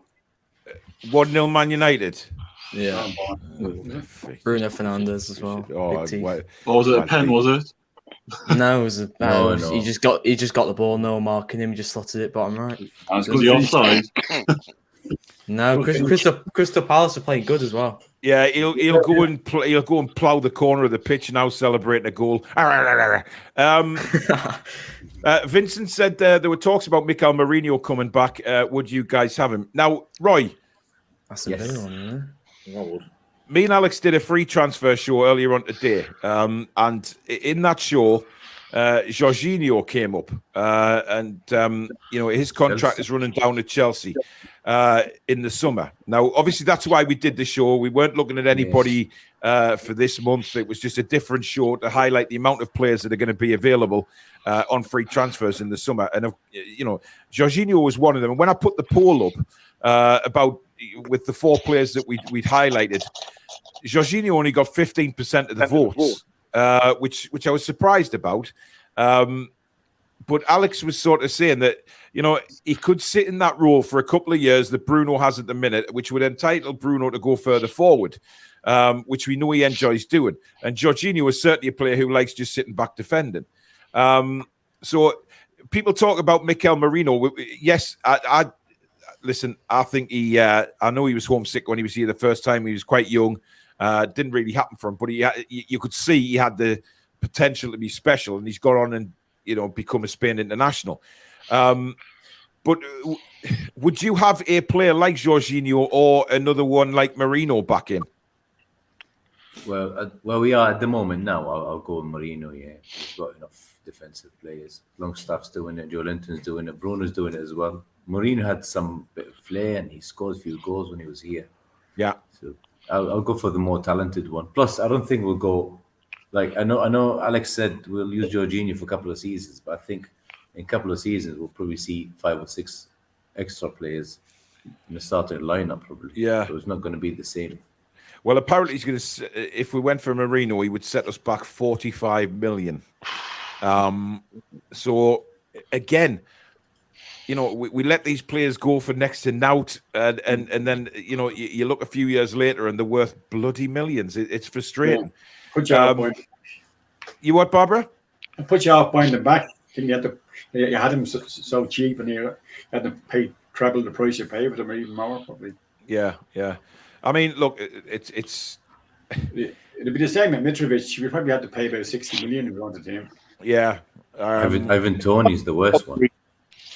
1-0 Man United. Yeah, Bruno Fernandes as well. What was it? A pen? Was it? No, it was no. He just got the ball. No marking him. He just slotted it bottom right. That's because the offside. No, Crystal Palace are playing good as well. Yeah, he'll go and plough the corner of the pitch now, celebrating a goal. Vincent said there were talks about Mikel Mourinho coming back. Would you guys have him now, Roy? That's a big one, yeah. Me and Alex did a free transfer show earlier on today, and in that show, Jorginho came up, and you know his contract is running down at Chelsea in the summer. Now, obviously, that's why we did the show. We weren't looking at anybody for this month. It was just a different show to highlight the amount of players that are going to be available on free transfers in the summer. And you know, Jorginho was one of them. And when I put the poll up about with the 4 players that we'd highlighted, Jorginho only got 15% of the votes, which I was surprised about. but Alex was sort of saying that, he could sit in that role for a couple of years that Bruno has at the minute, which would entitle Bruno to go further forward, which we know he enjoys doing. And Jorginho is certainly a player who likes just sitting back defending. So people talk about Mikel Merino. Yes, listen, I think I know he was homesick when he was here the first time. He was quite young. Didn't really happen for him, but you could see he had the potential to be special, and he's gone on and become a Spain international. But would you have a player like Jorginho or another one like Merino back in? Well, we are at the moment now. I'll go with Merino. Yeah, we've got enough defensive players. Longstaff's doing it. Joe Linton's doing it. Bruno's doing it as well. Merino had some bit of flair, and he scored a few goals when he was here. Yeah. So I'll go for the more talented one. Plus, I don't think we'll go. Like I know Alex said we'll use Jorginho for a couple of seasons, but I think in a couple of seasons we'll probably see 5 or 6 extra players in the starting lineup probably. Yeah. So it's not going to be the same. Well, apparently he's going to. If we went for Merino, he would set us back 45 million. So again, we let these players go for next to nout, and then you look a few years later and they're worth bloody millions. It's frustrating. Yeah. Put you off point. You what, Barbara? I put you off point the back. You had him so cheap, and you had to pay treble the price you pay for them, even more probably. Yeah. I mean, look, it's it'd be the same at Mitrovic. We probably had to pay about 60 million if we wanted him. Yeah. Ivan Toney's the worst one.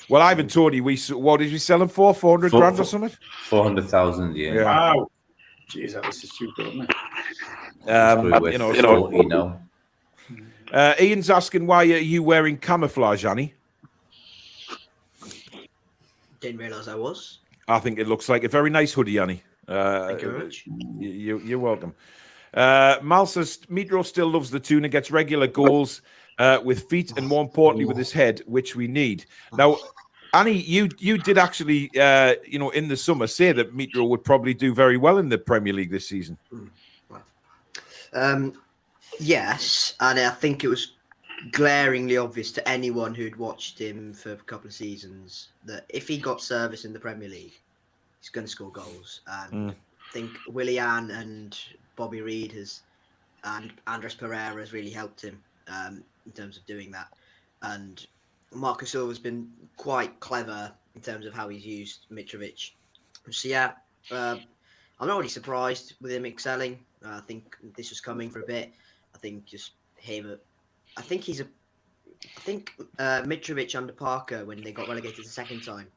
Well, Ivan Toney, what did we sell him for? 400 grand or something? 400,000, yeah. Wow. Jeez, that was stupid, wasn't it? 40 now. Ian's asking, why are you wearing camouflage, Annie? Didn't realise I was. I think it looks like a very nice hoodie, Annie. Thank you very much. You're welcome. Mal says, Mitro still loves the Toon and gets regular goals with feet and, more importantly, with his head, which we need. Now, Annie, you did actually, in the summer say that Mitro would probably do very well in the Premier League this season. Yes, and I think it was glaringly obvious to anyone who'd watched him for a couple of seasons that if he got service in the Premier League, he's going to score goals. And I think Willian and Bobby Reid and Andres Pereira has really helped him in terms of doing that. And Marcus Silva's been quite clever in terms of how he's used Mitrovic. So yeah, I'm not really surprised with him excelling. I think this was coming for a bit. I think just him. I think Mitrovic under Parker, when they got relegated the second time,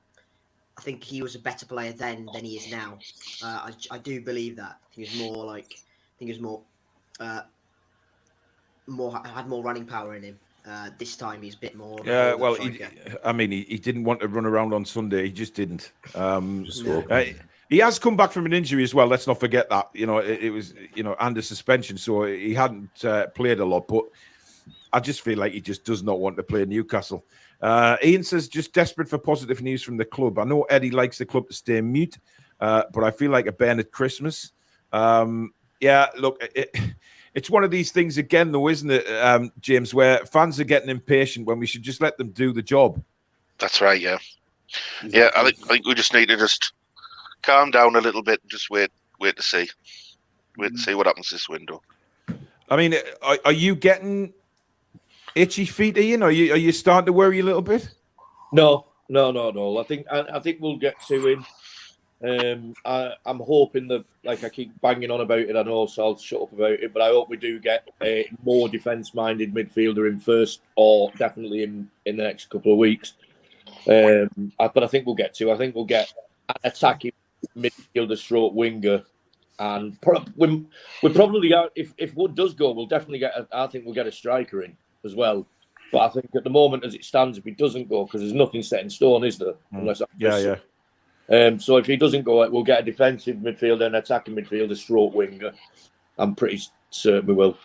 I think he was a better player then than he is now. I do believe that. I think he was had more running power in him. This time he's a bit more. Yeah, well, he didn't want to run around on Sunday. He just didn't. He has come back from an injury as well. Let's not forget that. It was under suspension, so he hadn't played a lot. But I just feel like he just does not want to play Newcastle. Ian says, just desperate for positive news from the club. I know Eddie likes the club to stay mute, but I feel like a Ben at Christmas. Yeah, look, it's one of these things again, though, isn't it, James, where fans are getting impatient when we should just let them do the job. That's right, yeah. Yeah, I think we just need to just calm down a little bit and just wait to see. Wait to see what happens this window. I mean, are you getting itchy feet, Ian? Are you starting to worry a little bit? No. I think we'll get to him. I'm hoping that, like I keep banging on about it, I know, so I'll shut up about it, but I hope we do get a more defence-minded midfielder in first, or definitely in the next couple of weeks. But I think we'll get an attacking midfielder stroke winger, and we probably are, if Wood does go, we'll definitely we'll get a striker in as well. But I think at the moment, as it stands, if he doesn't go, because there's nothing set in stone, is there? Unless so if he doesn't go, we'll get a defensive midfielder, an attacking midfielder, stroke winger. I'm pretty certain we will.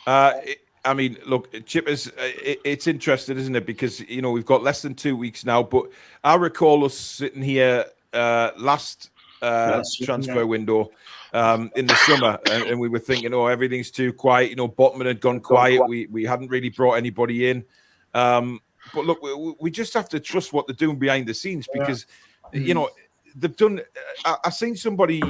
I mean, look, Chippers, it's interesting, isn't it? Because, we've got less than 2 weeks now, but I recall us sitting here last transfer window in the summer, and we were thinking, everything's too quiet. Botman had gone quiet. We hadn't really brought anybody in. But look, we just have to trust what they're doing behind the scenes because, you know, they've done. I seen somebody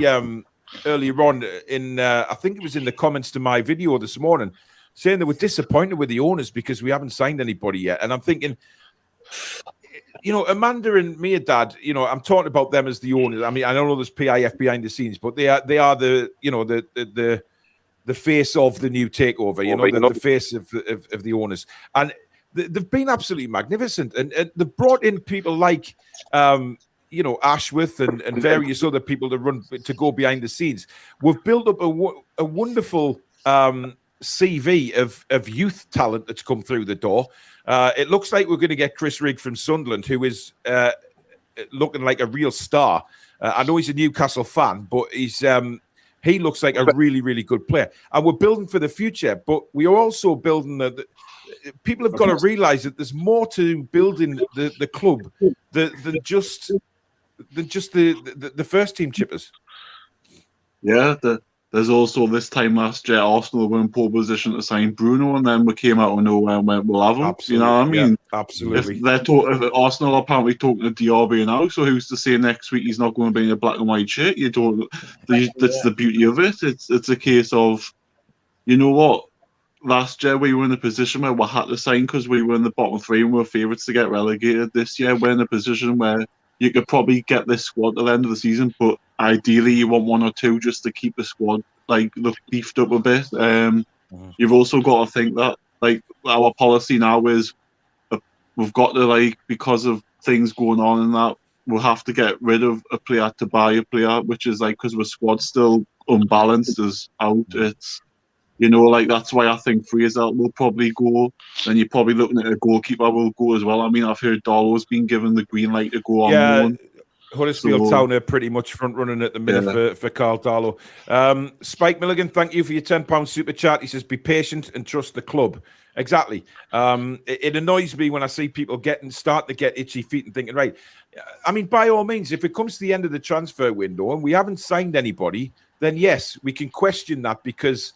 earlier on in, I think it was in the comments to my video this morning, saying they were disappointed with the owners because we haven't signed anybody yet. And I'm thinking, you know, Amanda and Mia Dad, you know, I'm talking about them as the owners. I mean, I don't know there's PIF behind the scenes, but they are the, you know, the face of the new takeover, you know, the face of the owners. And they've been absolutely magnificent. And they've brought in people like, you know, Ashworth and various other people to go behind the scenes. We've built up a wonderful CV of youth talent that's come through the door. It looks like we're going to get Chris Rigg from Sunderland, who is looking like a real star. I know he's a Newcastle fan, but he looks like a really, really good player. And we're building for the future, but we are also building people have got to realize that there's more to building the club than just the first team chippers. Yeah, there's also this time last year, Arsenal were in pole position to sign Bruno, and then we came out of nowhere and went, we'll have him. Absolutely, you know what I mean? Yeah, absolutely. If Arsenal are apparently talking to Diaby now, so who's to say next week he's not going to be in a black and white shirt? You don't. That's the beauty of it. It's a case of, you know what? Last year we were in a position where we had to sign because we were in the bottom three and we were favourites to get relegated. This year we're in a position where you could probably get this squad at the end of the season, but ideally you want one or two just to keep the squad like look beefed up a bit. You've also got to think that like our policy now is we've got to, like, because of things going on and that, we'll have to get rid of a player to buy a player, which is like because our squad's still unbalanced as out. It's, you know, like that's why I think Fraser will probably go. Then you're probably looking at a goalkeeper will go as well. I mean, I've heard Darlow's been given the green light to go on loan. Huddersfield Town are pretty much front running at the minute for Carl Darlow. Spike Milligan, thank you for your £10 super chat. He says, be patient and trust the club. Exactly. It annoys me when I see people start to get itchy feet and thinking, right, I mean, by all means, if it comes to the end of the transfer window and we haven't signed anybody, then yes, we can question that because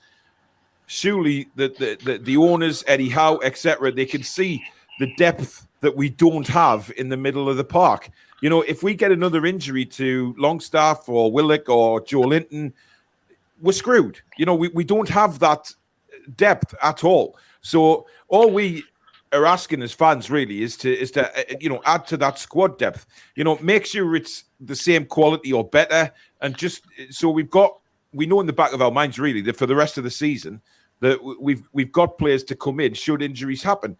surely the owners, Eddie Howe, etc., they can see the depth that we don't have in the middle of the park. You know, if we get another injury to Longstaff or Willock or Joe Linton, we're screwed. You know, we don't have that depth at all. So all we are asking as fans really is to you know, add to that squad depth. You know, make sure it's the same quality or better, and just so we know in the back of our minds really that for the rest of the season that we've got players to come in should injuries happen,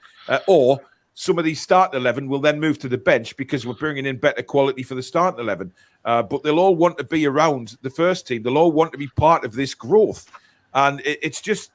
or some of these start 11 will then move to the bench because we're bringing in better quality for the start 11. But they'll all want to be around the first team. They'll all want to be part of this growth, and it's just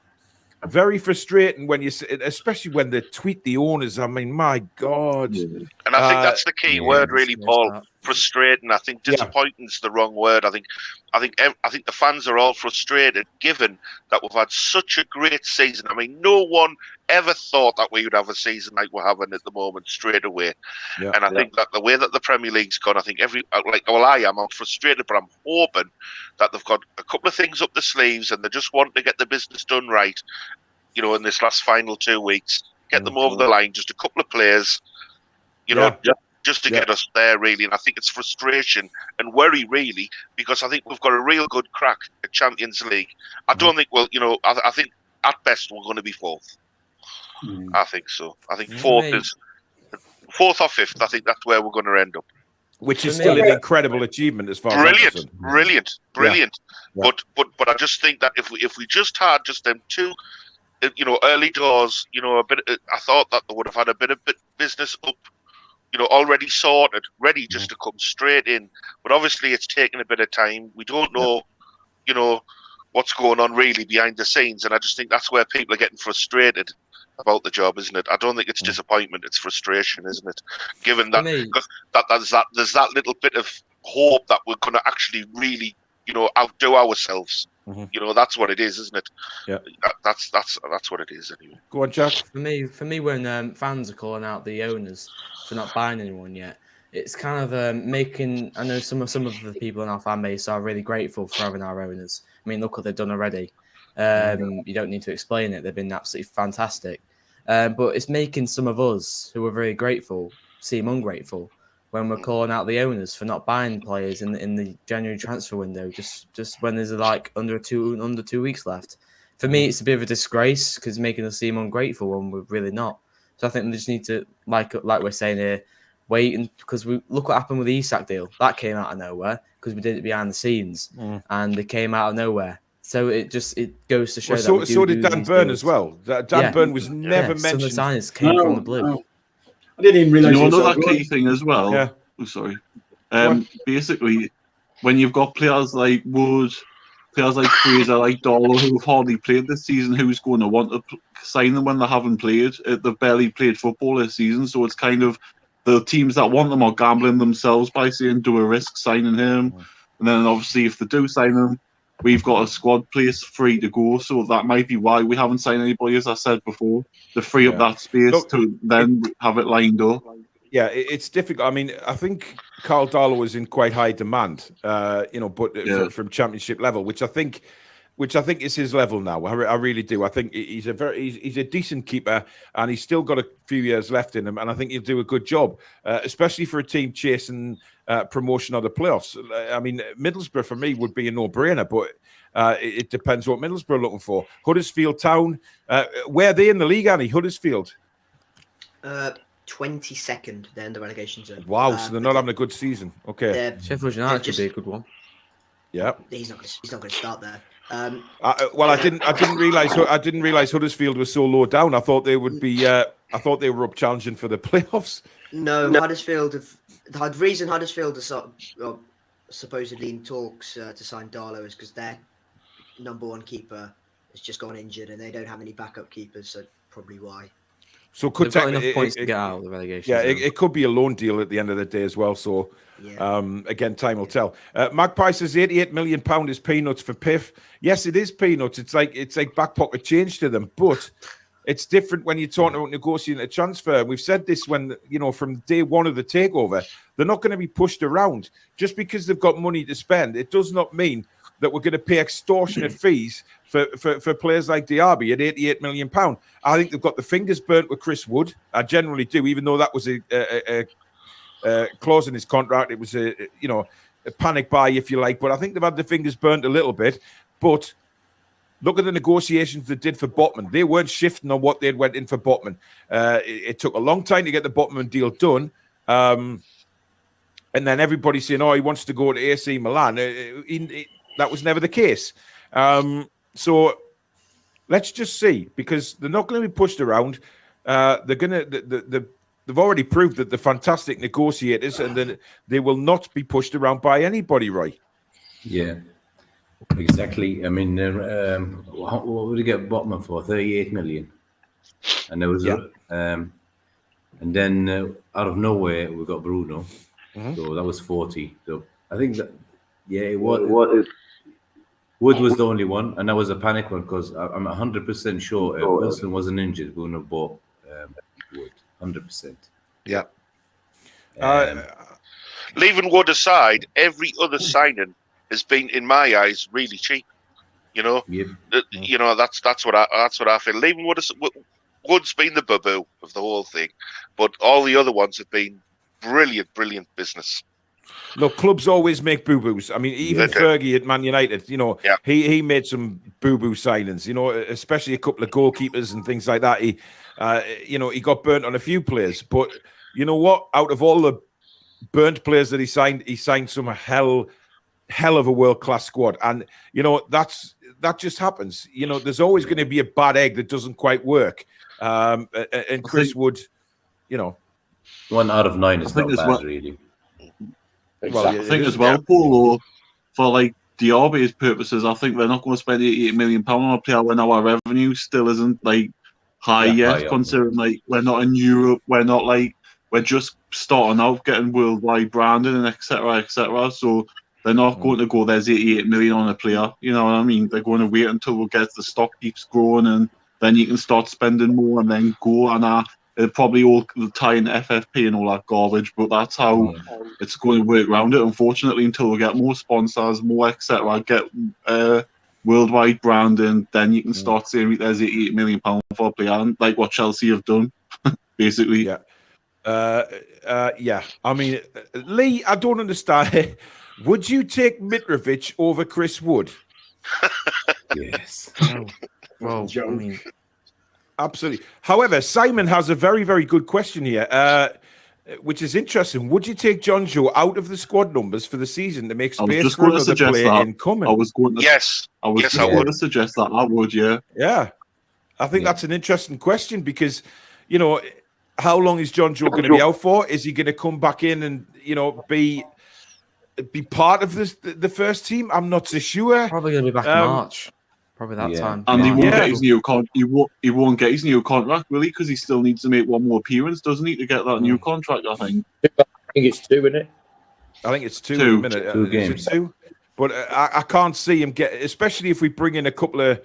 very frustrating when especially when they tweet the owners. I mean, my God. And I think that's the key word, really, Paul. Frustrating. I think disappointing is the wrong word. I think the fans are all frustrated, given that we've had such a great season. I mean, no one ever thought that we would have a season like we're having at the moment straight away. Yeah, and I think that the way that the Premier League's gone, I think I'm frustrated, but I'm hoping that they've got a couple of things up the sleeves and they just want to get the business done right, you know, in this last final 2 weeks, get them over the line, just a couple of players, you know, just to get us there, really. And I think it's frustration and worry, really, because I think we've got a real good crack at Champions League. I don't think, well, you know, I think at best we're going to be fourth. I think so. I think fourth or fifth. I think that's where we're going to end up. Which is still an incredible achievement as far as brilliant. Yeah. But I just think that if we just had just them two, you know, early doors, you know, I thought that they would have had a bit of business up, you know, already sorted, ready just to come straight in. But obviously, it's taken a bit of time. We don't know, you know, what's going on really behind the scenes, and I just think that's where people are getting frustrated about the job, isn't it? I don't think it's disappointment; it's frustration, isn't it? Given that, because there's that little bit of hope that we're going to actually really, you know, outdo ourselves. You know, that's what it is, isn't it? Yeah, that's what it is anyway. Go on, Jack. For me, when fans are calling out the owners for not buying anyone yet, it's kind of making. I know some of the people in our fan base are really grateful for having our owners. I mean, look what they've done already. You don't need to explain it; they've been absolutely fantastic. But it's making some of us who are very grateful seem ungrateful when we're calling out the owners for not buying players in the January transfer window, just when there's like under 2 weeks left. For me, it's a bit of a disgrace because it's making us seem ungrateful when we're really not. So I think we just need to, like we're saying here, wait, and because we look what happened with the Isak deal. That came out of nowhere because we did it behind the scenes, and it came out of nowhere. So it goes to show that we so did Dan Burn as well. Dan Burn was never mentioned. Some of the signings came from the blue. I didn't even realize. Another key thing as well. Yeah. Oh, sorry. Basically, when you've got players like Wood, players like Fraser, like Dollar, who've hardly played this season, who's going to want to sign them when they haven't played? They've barely played football this season, so it's kind of the teams that want them are gambling themselves by saying, do a risk signing him. And then obviously if they do sign him, we've got a squad place free to go. So that might be why we haven't signed anybody, as I said before, to free up that space to then have it lined up. Yeah, it's difficult. I mean, I think Carl Darlow was in quite high demand, from championship level, which I think is his level now. I really do. I think he's a decent keeper, and he's still got a few years left in him, and I think he'll do a good job, especially for a team chasing promotion or the playoffs. I mean, Middlesbrough for me would be a no-brainer, but it depends what Middlesbrough are looking for. Huddersfield Town, where are they in the league, Annie? Huddersfield? 22nd, they're in the relegation zone. Wow, so they're not having a good season. Okay. Sheffield United should be a good one. Yeah. He's not going to start there. I didn't realize Huddersfield was so low down. I thought they would be. I thought they were up challenging for the playoffs. No. Huddersfield. The reason Huddersfield are supposedly in talks to sign Darlow is because their number one keeper has just gone injured and they don't have any backup keepers. So probably why. So could got enough points to get out of the relegation. Yeah, it could be a loan deal at the end of the day as well. So, again, time will tell. Magpie says £88 million is peanuts for PIF. Yes, it is peanuts. It's like back pocket change to them, but it's different when you're talking about negotiating a transfer. We've said this when from day one of the takeover, they're not going to be pushed around just because they've got money to spend. It does not mean that we're going to pay extortionate fees for players like Diaby at £88 million. I think they've got the fingers burnt with Chris Wood. I generally do, even though that was a clause in his contract. It was a panic buy, if you like. But I think they've had the fingers burnt a little bit. But look at the negotiations they did for Botman. They weren't shifting on what they'd went in for Botman. It took a long time to get the Botman deal done. And then everybody's saying, he wants to go to AC Milan. That was never the case. So let's just see, because they're not going to be pushed around. They've already proved that they're fantastic negotiators, and then they will not be pushed around by anybody, right? Yeah, exactly. I mean, what would you get Botman for? 38 million, and there was and then out of nowhere we got Bruno, so that was 40. So I think that Wood was the only one, and that was a panic one because I'm 100% sure if Wilson wasn't injured, we wouldn't have bought Wood. 100%. Yeah. Leaving Wood aside, every other signing has been, in my eyes, really cheap. That's what I feel. Leaving Wood's been the boo-boo of the whole thing, but all the other ones have been brilliant business. Look, clubs always make boo-boos. I mean, even Fergie at Man United, he made some boo-boo signings, especially a couple of goalkeepers and things like that. He got burnt on a few players. But you know what? Out of all the burnt players that he signed some hell of a world-class squad. And, that just happens. There's always going to be a bad egg that doesn't quite work. And Chris Wood, 1 out of 9 is not bad, really. Exactly. I think as well, Paulo, for like Diaby's purposes, I think they're not going to spend £88 million on a player when our revenue still isn't like high yet, considering like we're not in Europe, we're just starting out getting worldwide branding and etc. So they're not going to go, there's 88 million on a player. You know what I mean? They're going to wait until the stock keeps growing, and then you can start spending more and then go. And it'll probably all tie in FFP and all that garbage, but that's how it's going to work around it, unfortunately, until we get more sponsors, more etc. Get worldwide branding, then you can start saying there's £88 million for a player, and like what Chelsea have done, basically. Yeah. I mean, Lee, I don't understand. Would you take Mitrovic over Chris Wood? Yes. Well, I mean, absolutely. However, Simon has a very, very good question here, which is interesting. Would you take John Joe out of the squad numbers for the season to make space for another player incoming? Yes, I would suggest that. I would, yeah. Yeah. I think that's an interesting question because, you know, how long is John Joe going to be out for? Is he going to come back in and, you know, be part of the first team? I'm not so sure. Probably going to be back in March. Probably that time. And he won't get his new he won't get his new contract, will he? Because he still needs to make one more appearance, doesn't he, to get that new contract? I think it's 2, isn't it? I think it's 2 in a minute. 2 games. 2? But I can't see him get, especially if we bring in a couple of,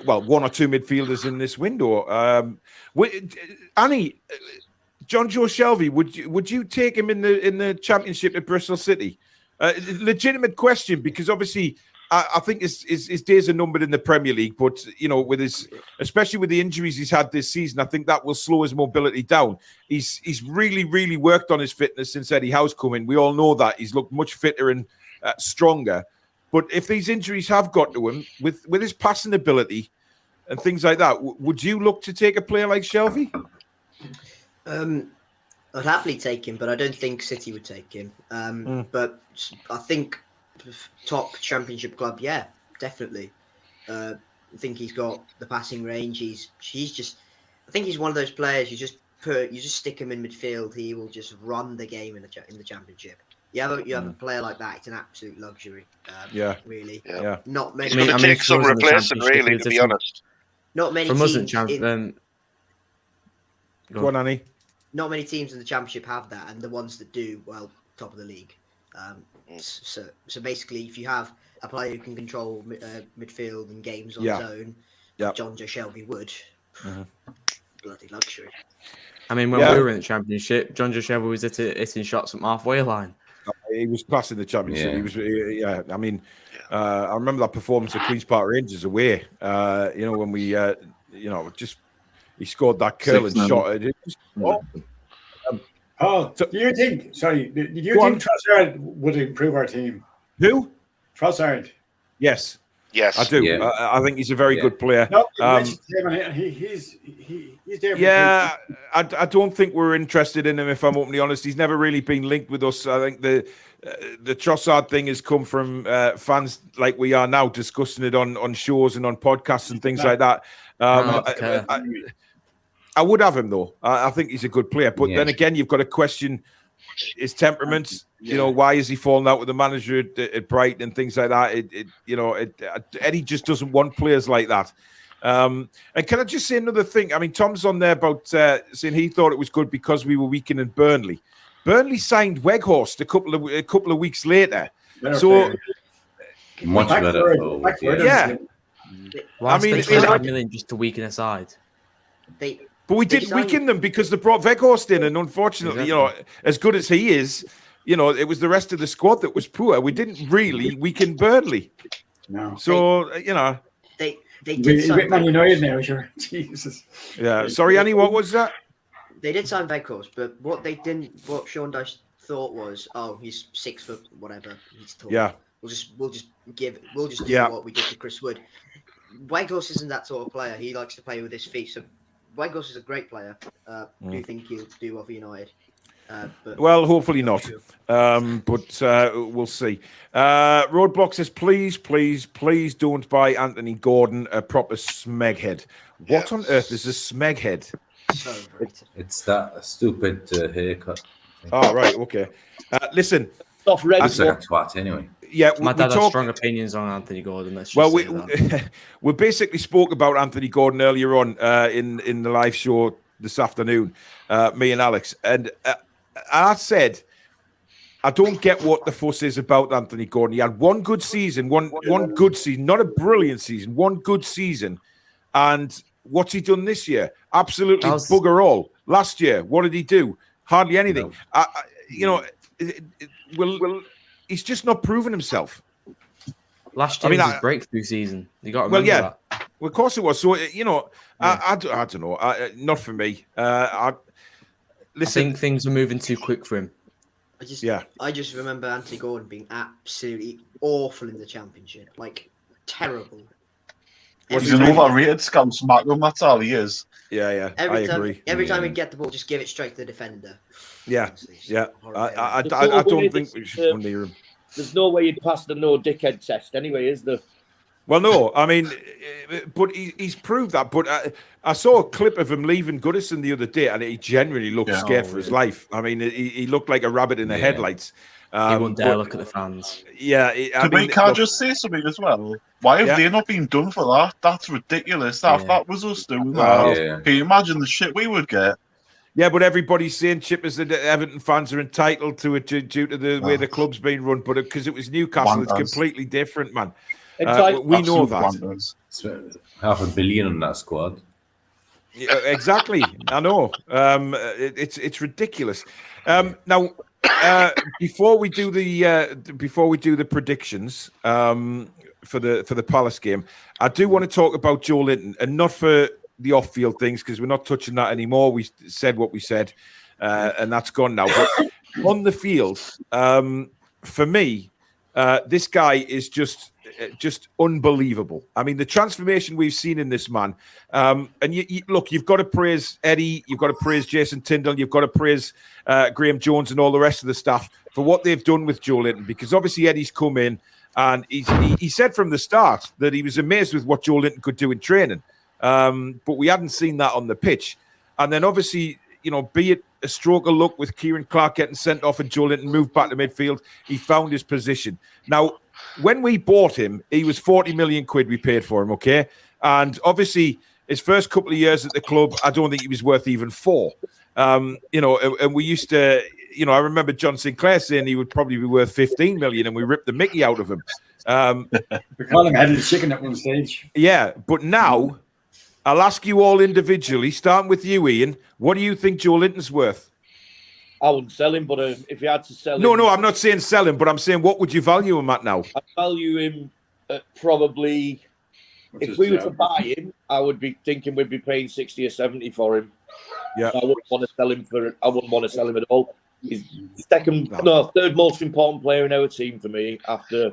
1 or 2 midfielders in this window. Annie, John Joe Shelby, would you take him in the Championship at Bristol City? Legitimate question, because obviously I think his days are numbered in the Premier League. But you know, especially with the injuries he's had this season, I think that will slow his mobility down. He's really, really worked on his fitness since Eddie Howe's come in. We all know that he's looked much fitter and stronger. But if these injuries have got to him, with his passing ability and things like that, would you look to take a player like Shelby? I'd happily take him, but I don't think City would take him. But I think top Championship club, yeah, definitely. I think he's got the passing range. I think he's one of those players you just stick him in midfield, he will just run the game in the Championship. You have a player like that, it's an absolute luxury. Really. Yeah. Not many. It's going to take some replacing, really, to be honest. Not many from teams. Go on, Annie. Not many teams in the Championship have that, and the ones that do, well, top of the league. So basically, if you have a player who can control midfield and games on his own, John Joe Shelby would. Bloody luxury. I mean, when we were in the Championship, John Joe Shelby was hitting shots at halfway line. He was class in the Championship. Yeah. He was, I mean, I remember that performance at Queen's Park Rangers away. You know, when we, he scored that curling shot. Do you think? Sorry, did you think Trossard would improve our team? Who? Trossard. Yes. Yes, I do. Yeah. I think he's a very good player. No, he's there. Yeah, I don't think we're interested in him, if I'm openly honest. He's never really been linked with us. I think the Trossard thing has come from fans like we are now, discussing it on shows and on podcasts and things like that. I would have him, though. I think he's a good player. But then again, you've got to question his temperament. You know, why is he falling out with the manager at Brighton and things like that? Eddie just doesn't want players like that. And can I just say another thing? I mean, Tom's on there about saying he thought it was good because we were weakening Burnley. Burnley signed Weghorst a couple of weeks later. Much better. Yeah. I mean, it's $5 million just to weaken a side. But we didn't weaken them because they brought Weghorst in, and unfortunately, you know, as good as he is, you know, it was the rest of the squad that was poor. We didn't really weaken Burnley. No. So, they did sign Man United now, sure. Jesus. Yeah. Sorry, Annie, what was that? They did sign Weghorst, but what Sean Dyche thought was, he's 6 foot, whatever. He's tall. Yeah. We'll just do what we did to Chris Wood. Weghorst isn't that sort of player. He likes to play with his feet. So Weghorst is a great player. Do you think he'll do well for United? Well, hopefully not. But we'll see. Roadblock says, please don't buy Anthony Gordon a proper smeghead. What on earth is a smeghead? So it's that stupid haircut. Oh, right. Okay. Listen. Off red. That's like a twat anyway. Yeah, my dad has strong opinions on Anthony Gordon. We basically spoke about Anthony Gordon earlier on in the live show this afternoon, me and Alex, and I said I don't get what the fuss is about Anthony Gordon. He had one good season, one good season, not a brilliant season, one good season, and what's he done this year? Absolutely bugger all. Last year, what did he do? Hardly anything. No. He's just not proven himself. Last year was his breakthrough season. You got to remember that. Well, of course it was. So, I don't know. Not for me. I think things are moving too quick for him. I just remember Anthony Gordon being absolutely awful in the Championship. Like, terrible. He's an overrated scum smackdown. That's all he is. Yeah, I agree. Every time we get the ball, just give it straight to the defender. Yeah. I don't think we should go near him. There's no way you'd pass the no dickhead test anyway, is there? Well, no, I mean, but he's proved that. But I saw a clip of him leaving Goodison the other day, and he genuinely looked scared for his life. I mean, he looked like a rabbit in the headlights. He wouldn't dare look at the fans. Yeah. Can I just say something as well? Why have they not been done for that? That's ridiculous. That was us doing that. Can you imagine the shit we would get? Yeah, but everybody's saying, Chip, is that Everton fans are entitled to it due to the way the club's been run. But because it was Newcastle, it's completely different, man. We know that. 500 million on that squad. Yeah, exactly. I know. It's ridiculous. Now, before we do the predictions for the Palace game, I do want to talk about Joe Linton, and not for the off-field things, because we're not touching that anymore. We said what we said, and that's gone now. But on the field, for me, this guy is just unbelievable. I mean, the transformation we've seen in this man. And look, you've got to praise Eddie, you've got to praise Jason Tyndall, you've got to praise Graham Jones and all the rest of the staff for what they've done with Joe Linton, because obviously Eddie's come in and he said from the start that he was amazed with what Joe Linton could do in training. But we hadn't seen that on the pitch. And then obviously, be it a stroke of luck with Kieran Clark getting sent off and Joe Linton moved back to midfield, he found his position. Now, when we bought him, he was 40 million quid we paid for him, okay? And obviously, his first couple of years at the club, I don't think he was worth even 4. And we used to, I remember John Sinclair saying he would probably be worth 15 million, and we ripped the mickey out of him. We called him head of the chicken at one stage. Yeah, but now, I'll ask you all individually, starting with you, Ian, what do you think Joe Linton's worth? I wouldn't sell him, but if you had to sell him... No, I'm not saying sell him, but I'm saying what would you value him at now? I'd value him at probably... If we were to buy him, I would be thinking we'd be paying 60 or 70 for him. Yeah. I wouldn't want to sell him I wouldn't want to sell him at all. He's third most important player in our team for me after...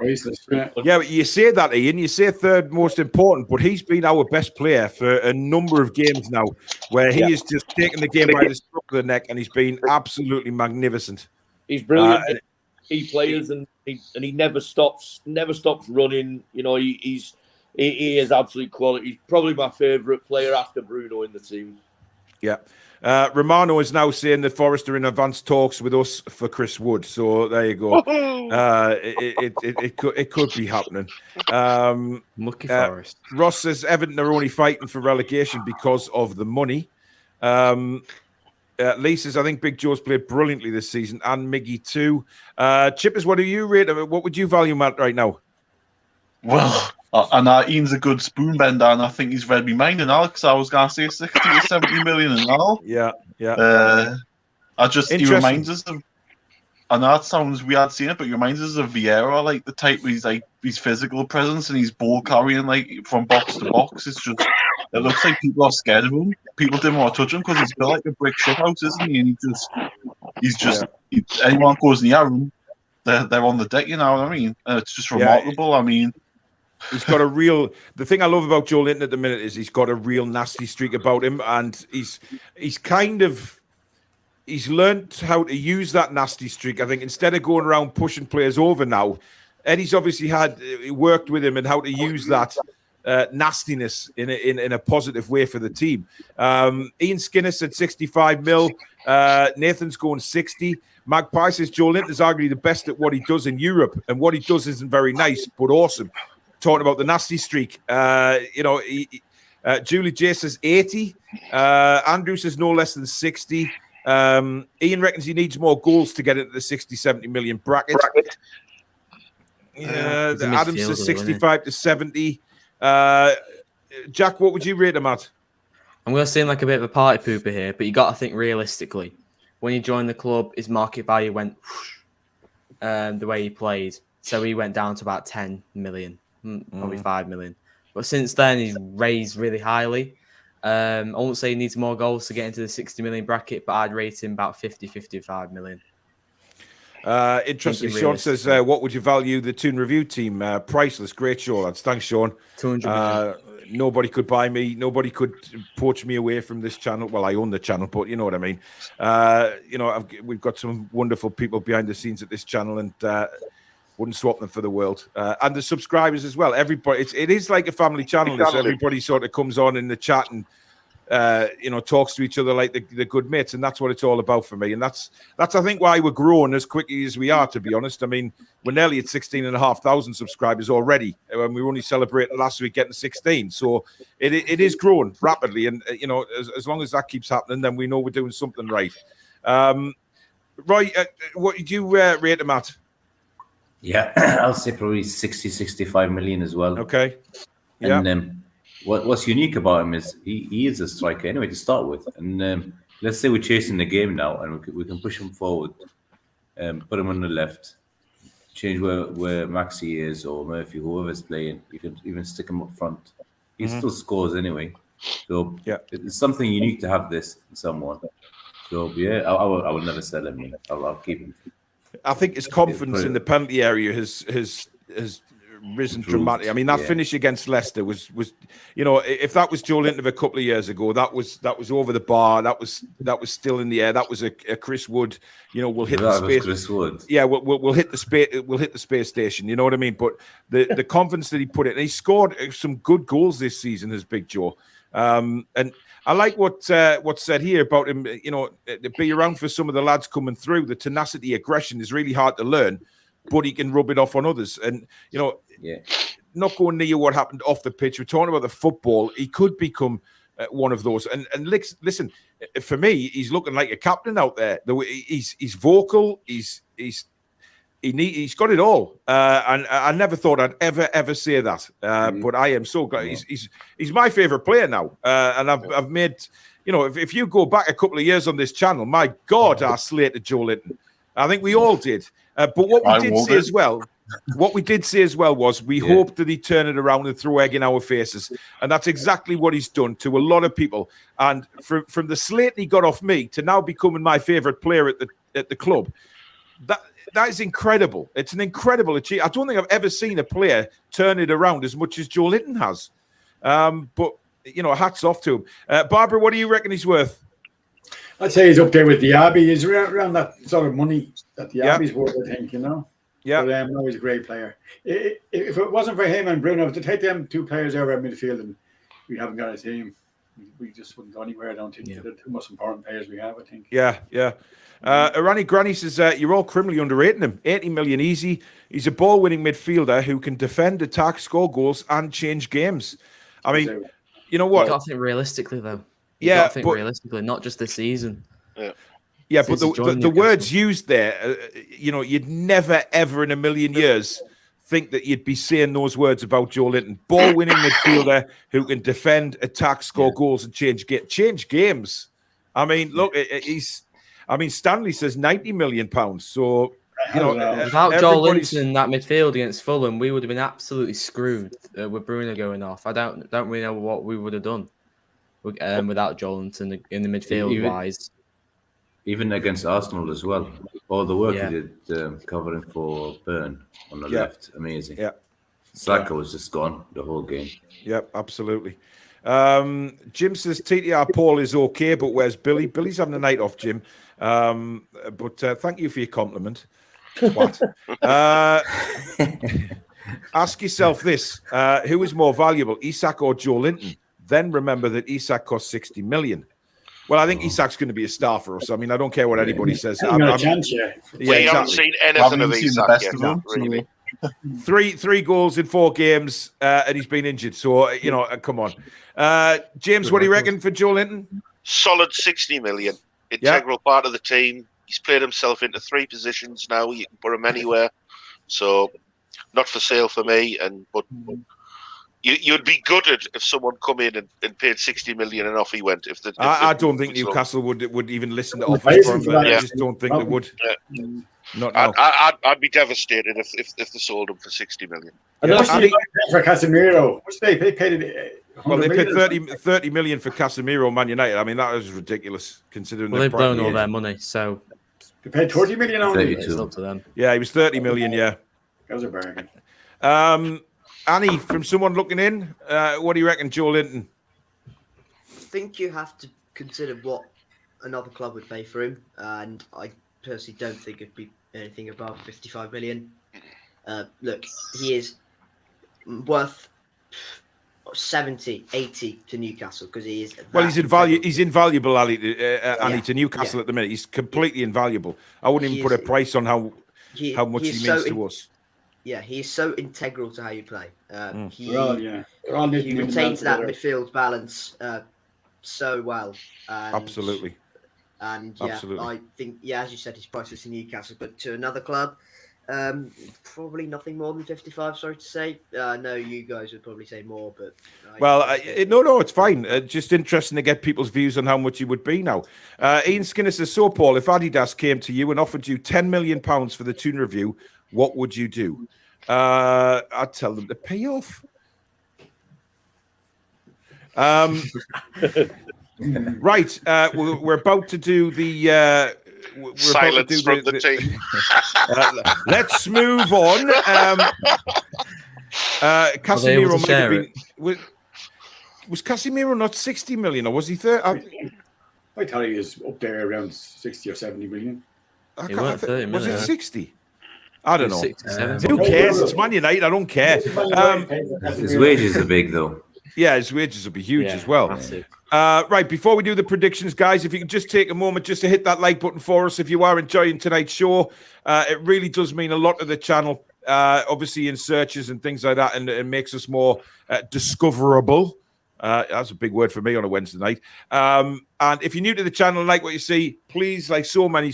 Yeah, but you say that, Ian. You say third most important, but he's been our best player for a number of games now, where he has just taken the game by the scruff of the neck, and he's been absolutely magnificent. He's brilliant. He plays, and he never stops running. He is absolute quality. He's probably my favourite player after Bruno in the team. Yeah. Romano is now saying that Forest are in advanced talks with us for Chris Wood. So there you go. It could be happening. Lucky Forest. Ross says Everton are only fighting for relegation because of the money. Lee says, I think Big Joe's played brilliantly this season, and Miggy too. Chippers, what do you rate him? What would you value him at right now? Well, Ian's a good spoon bender, and I think he's read me mind. And Alex, I was going to say 60 to 70 million and all. Yeah. He reminds us of. I know that sounds weird seeing it, but he reminds us of Vieira, like the type where he's like his physical presence and he's ball carrying like from box to box. It looks like people are scared of him. People didn't want to touch him because he's built like a brick shit house, isn't he? And anyone goes near him, they're on the deck. You know what I mean? And it's just remarkable. I mean. He's got the thing I love about Joe Linton at the minute is he's got a real nasty streak about him, and he's learned how to use that nasty streak. I think instead of going around pushing players over now, Eddie's obviously worked with him and how to use that nastiness in a positive way for the team. Ian Skinner said 65 mil. Nathan's going 60. Magpie says Joe Linton is arguably the best at what he does in Europe, and what he does isn't very nice, but awesome. Talking about the nasty streak, Julie J says 80. Andrew says no less than 60. Ian reckons he needs more goals to get into the 60, 70 million bracket. Adam says 65 to 70. Jack, what would you rate him at? I'm going to seem like a bit of a party pooper here, but you got to think realistically. When he joined the club, his market value went whoosh, the way he played. So he went down to about 10 million. probably 5 million. But since then, he's raised really highly. I won't say he needs more goals to get into the 60 million bracket, but I'd rate him about 55 million. Interesting. Sean says, what would you value the Toon Review team? Priceless. Great show, lads. Thanks, Sean. 200 million. Nobody could buy me. Nobody could poach me away from this channel. Well, I own the channel, but you know what I mean. We've got some wonderful people behind the scenes at this channel, and wouldn't swap them for the world. And the subscribers as well. Everybody, it is like a family channel. Everybody sort of comes on in the chat and talks to each other like the good mates, and that's what it's all about for me. And that's I think why we're growing as quickly as we are, to be honest. I mean, we're nearly at 16,500 subscribers already, and we were only celebrating last week getting 16. So it is growing rapidly, and as long as that keeps happening, then we know we're doing something right. Roy, what did you rate him at? Yeah, I'll say probably 65 million as well. Okay. Yeah. And what's unique about him is he is a striker anyway to start with. And let's say we're chasing the game now, and we can push him forward, put him on the left, change where Maxi is or Murphy, whoever's playing. You can even stick him up front. He still scores anyway. So it's something unique to have this in someone. So yeah, I will never sell him. I'll keep him. I think his confidence in the penalty area has risen dramatically. I mean, that finish against Leicester was if that was Joelinton a couple of years ago, that was over the bar. That was still in the air. That was a Chris Wood. We'll hit the space. Chris Wood. Yeah, we'll hit the space. We'll hit the space station. You know what I mean? But the confidence that he put in, and he scored some good goals this season as Big Joe. And I like what's said here about him. To be around for some of the lads coming through. The tenacity, aggression is really hard to learn, but he can rub it off on others. And not going near what happened off the pitch. We're talking about the football. He could become one of those. And listen, for me, he's looking like a captain out there. He's vocal. He's got it all. And I never thought I'd ever say that. But I am so glad. He's my favorite player now. And I've made, if you go back a couple of years on this channel, my God, I slated Joelinton. I think we all did. But what we did say as well was we hoped that he'd turn it around and throw egg in our faces. And that's exactly what he's done to a lot of people. And from the slate he got off me to now becoming my favorite player at the club, that is incredible. It's an incredible achievement. I don't think I've ever seen a player turn it around as much as Joelinton has. But hats off to him. Barbara, what do you reckon he's worth? I'd say he's up there with the Abbey. He's around that sort of money that the Abbey's worth, I think, Yeah. But no, he's a great player. If it wasn't for him and Bruno, to take them two players over at midfield, and we haven't got a team, we just wouldn't go anywhere. I don't think they're the two most important players we have, I think. Yeah. Irani Granny says you're all criminally underrating him. 80 million easy. He's a ball-winning midfielder who can defend, attack, score goals, and change games. I mean, you know what? You got to think realistically, though. Realistically, not just this season. Yeah, but the words used there, you'd never, ever in a million years think that you'd be saying those words about Joelinton. Ball-winning midfielder who can defend, attack, score goals, and change games. I mean, look, Stanley says £90 million. So, without Joelinton in that midfield against Fulham, we would have been absolutely screwed with Bruno going off. I don't really know what we would have done without Joelinton in the midfield wise. Even against Arsenal as well. All the work he did covering for Byrne on the left. Amazing. Yeah. Saka was just gone the whole game. Yep, absolutely. Jim says TTR Paul is okay, but where's Billy? Billy's having a night off, Jim. But thank you for your compliment. Twat. Ask yourself this. Who is more valuable, Isak or Joelinton? Then remember that Isak cost 60 million. Well, I think Isak's going to be a star for us. I mean, I don't care what anybody says. We haven't seen anything of Isak yet, really. Three goals in 4 games, and he's been injured. So, come on. James, what do you reckon for Joelinton? Solid 60 million. Integral part of the team. He's played himself into 3 positions now. You can put him anywhere. So, not for sale for me. But you'd be gutted if someone come in and paid 60 million and off he went. I don't think Newcastle would even listen to offers from him. I just don't think they would. Not now. I'd be devastated if they sold him for 60 million. And how much did they pay for Casemiro? Which they paid it. Well, they paid 30 million for Casemiro, Man United. I mean, that was ridiculous considering they've blown all their money. So they paid 20 million on it. It's up to them. Yeah, he was 30 million. Yeah, that was a bargain. Annie, from someone looking in, what do you reckon, Joe Linton? I think you have to consider what another club would pay for him, and I personally don't think it'd be anything above 55 million. Look, he is worth 70, 80 to Newcastle because he is. Well, he's invaluable, Annie, to Newcastle at the minute. He's completely invaluable. I wouldn't even put a price on how much he means to us. Yeah, he is so integral to how you play. He he retains that midfield balance so well. Absolutely. And I think, as you said, he's priceless in Newcastle, but to another club, probably nothing more than 55. Sorry to say. No, you guys would probably say more, but no, it's fine. Just interesting to get people's views on how much he would be now. Ian Skinner says, "So Paul, if Adidas came to you and offered you £10 million for the Toon review, what would you do?" I'd tell them to pay off. Right, we're about to do the. Silence from the team. Let's move on. Casemiro might have been. Was Casemiro not 60 million, or was he 30? I thought he was up there around 60 or 70 million. Was it 60? I don't know. 60, who cares? It's Man United. I don't care. His wages are big, though. Yeah, his wages will be huge as well. Right, before we do the predictions, guys, if you can just take a moment just to hit that like button for us if you are enjoying tonight's show. It really does mean a lot to the channel, obviously in searches and things like that, and it makes us more discoverable. That's a big word for me on a Wednesday night. And if you're new to the channel and like what you see, please, like so many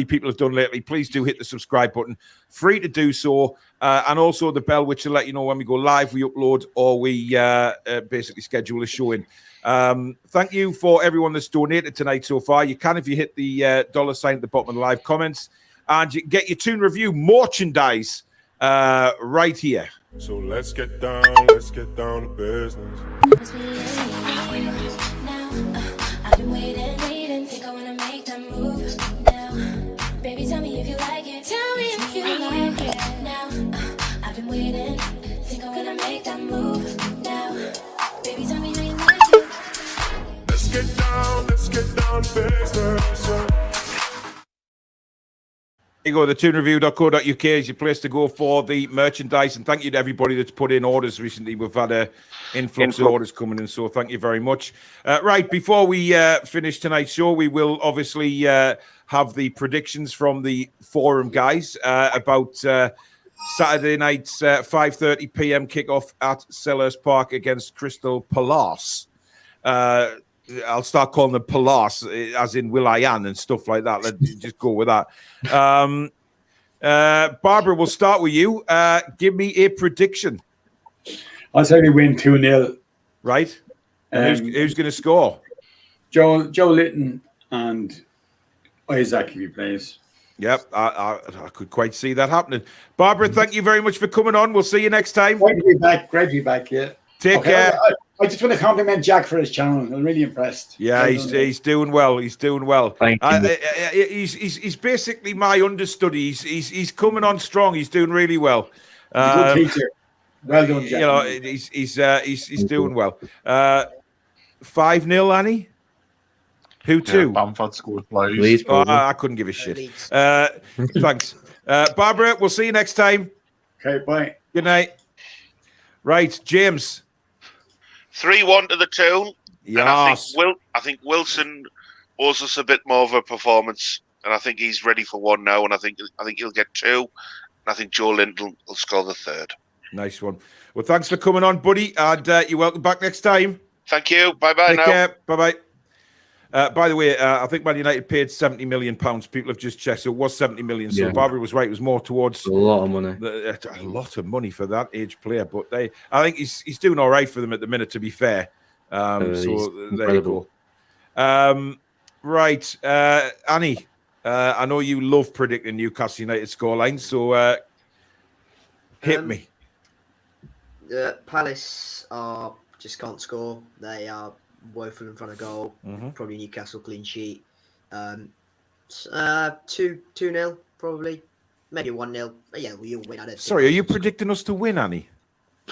people have done lately, please do hit the subscribe button. Free to do so. And also the bell, which will let you know when we go live, we upload, or we basically schedule a show in. Thank you for everyone that's donated tonight so far. You can if you hit the $sign at the bottom of the live comments. And you can get your Toon Review merchandise right here. So let's get down to business. I've been waiting, think I wanna make that move now. Baby, tell me if you like it. Tell me if you like it now. I've been waiting, think I wanna make that move now. Baby, tell me how you like it. Let's get down to business. There you go, the toonreview.co.uk is your place to go for the merchandise, and thank you to everybody that's put in orders recently. We've had an influx of orders coming in, so thank you very much. Right, before we finish tonight's show, we will obviously have the predictions from the forum guys about Saturday night's 5:30 p.m. kickoff at Sellers Park against Crystal Palace. I'll start calling them Palace, as in Will.I.am and stuff like that. Let's just go with that. Barbara, we'll start with you. Give me a prediction. I'll say we win 2-0. Right. Who's going to score? Joe Litton and Isaac, if he plays. Yep, I could quite see that happening. Barbara, thank you very much for coming on. We'll see you next time. Great to be back, yeah. Take care. I just want to compliment Jack for his channel. I'm really impressed. Yeah, he's doing well. He's doing well. Thank you. He's basically my understudy. He's coming on strong. He's doing really well. Good teacher. Well done, Jack. You know, he's doing well. 5-0, Annie. Who to? Bamford scored twice. I couldn't give a shit. Thanks, Barbara. We'll see you next time. Okay, bye. Good night. Right, James. 3-1 to the Toon. Yes. And I think Wilson owes us a bit more of a performance, and I think he's ready for one now. And I think he'll get 2. And I think Joe Linton will score the 3rd. Nice one. Well, thanks for coming on, buddy, and you're welcome back next time. Thank you. Bye-bye Take now. care. Bye-bye. By the way, I think Man United paid £70 million. People have just checked, so it was 70 million. So Barbara was right; it was more towards a lot of money. A lot of money for that age player. But I think he's doing all right for them at the minute. To be fair, so there you go. Right, Annie, I know you love predicting Newcastle United scoreline, so hit me. Palace just can't score. They are woeful in front of goal. Probably Newcastle clean sheet. 2-0 probably. Maybe 1-0. But yeah, we'll win. Sorry, are you predicting us to win, Annie?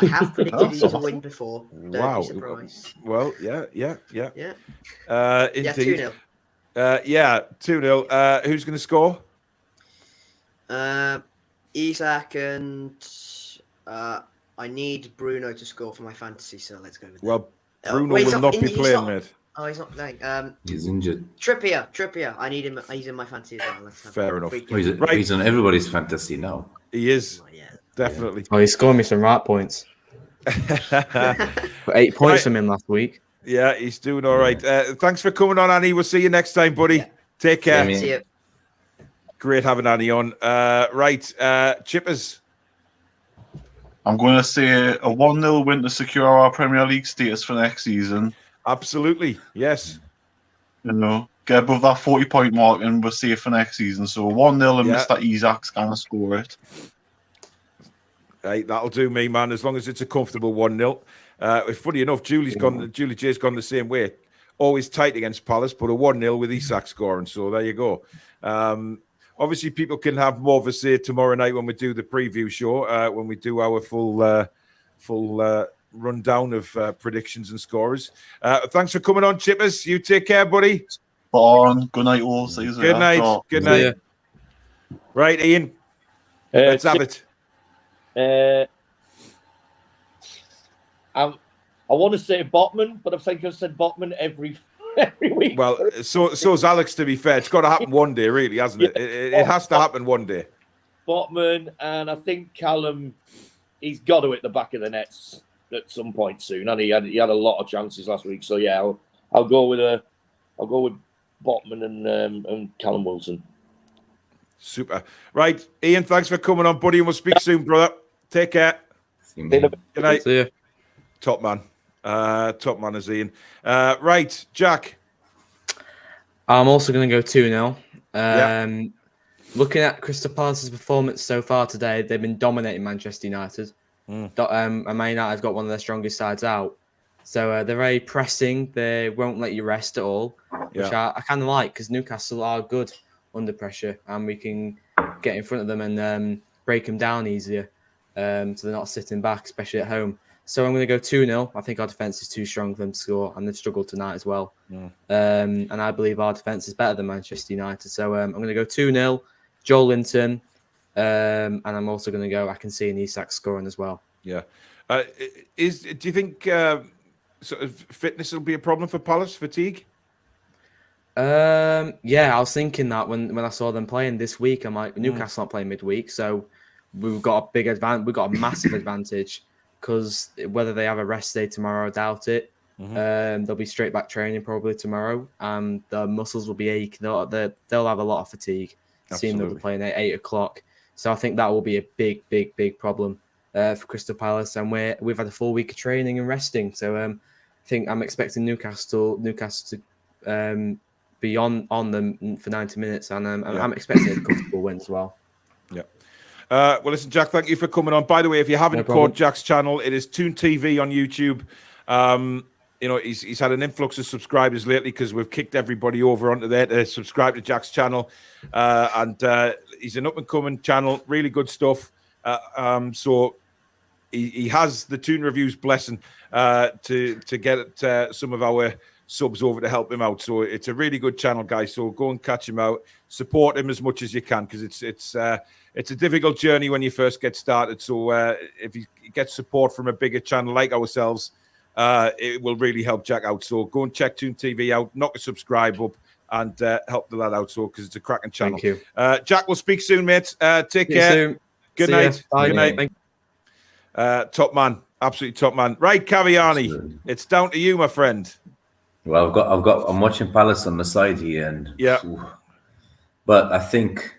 I have predicted you to win before. Don't be surprised. Well, yeah. Indeed. 2-0. 2-0. Who's going to score? Isak and I need Bruno to score for my fantasy, so let's go with that. Well, Bruno will not be playing, mate. Oh, he's not playing. He's injured. Trippier. I need him. He's in my fantasy as well. Fair enough. He's on everybody's fantasy now. He is. Definitely. Oh, he's scoring me some right points. Got 8 points from him last week. Yeah, he's doing all right. Thanks for coming on, Annie. We'll see you next time, buddy. Yeah. Take care. See you. Great having Annie on. Chippers. I'm going to say a 1-0 win to secure our Premier League status for next season. Absolutely, yes. Get above that 40-point mark and we're safe for next season. So 1-0 and Mr. Isak's going to score it. Hey, that'll do me, man, as long as it's a comfortable 1-0. Funny enough, Julie J's gone the same way. Always tight against Palace, but a 1-0 with Isak scoring. So there you go. Obviously, people can have more of a say tomorrow night when we do the preview show, when we do our full rundown of predictions and scorers. Thanks for coming on, Chippers. You take care, buddy. On. Good night, all. See you Good night. Good night. Right, Ian. Let's have it. I want to say Botman, but I think I've said Botman every week. Well, so's Alex, to be fair. It's got to happen one day, really, hasn't it? It has to happen one day. Botman, and I think Callum, he's got to hit the back of the nets at some point soon. And he had a lot of chances last week. So yeah, I'll go with Botman and Callum Wilson. Super. Right, Ian, thanks for coming on, buddy, and we'll speak soon, brother. Take care. Good night. See you. Top man. Top man is Ian. Right, Jack. I'm also going to go 2-0. Looking at Crystal Palace's performance so far today, they've been dominating Manchester United. And Man United have got one of their strongest sides out. So they're very pressing. They won't let you rest at all, which I kind of like because Newcastle are good under pressure and we can get in front of them and break them down easier. So they're not sitting back, especially at home. So I'm going to go 2-0. I think our defence is too strong for them to score, and they've struggled tonight as well. And I believe our defence is better than Manchester United. So I'm going to go 2-0, Joel Linton, and I'm also going to go, I can see an Isak scoring as well. Yeah. Do you think sort of fitness will be a problem for Palace, fatigue? Yeah, I was thinking that when I saw them playing this week. I'm like, Newcastle not playing midweek, so we've got a big advantage. We've got a massive advantage. Because whether they have a rest day tomorrow, I doubt it. They'll be straight back training probably tomorrow, and the muscles will be aching. They'll have a lot of fatigue. Seeing they'll be playing at 8 o'clock, so I think that will be a big problem for Crystal Palace. And we've had a full week of training and resting, so I think I'm expecting Newcastle to be on them for 90 minutes, and I'm expecting a comfortable win as well. Yeah. Well, listen, Jack, thank you for coming on. By the way, if you haven't caught Jack's channel, it is Toon TV on YouTube. He's had an influx of subscribers lately because we've kicked everybody over onto there to subscribe to Jack's channel. And he's an up-and-coming channel, really good stuff. So he has the Toon Review's blessing to get some of our subs over to help him out. So it's a really good channel, guys. So go and catch him out. Support him as much as you can because it's a difficult journey when you first get started. So if he gets support from a bigger channel like ourselves, it will really help Jack out. So go and check Toon TV out, knock a subscribe up, and help the lad out. So because it's a cracking channel. Thank you, Jack. We'll speak soon, mate. Take care. Good night. Good night. Top man, absolutely top man. Right, Kaviani, it's down to you, my friend. Well, I'm watching Palace on the side here, and but I think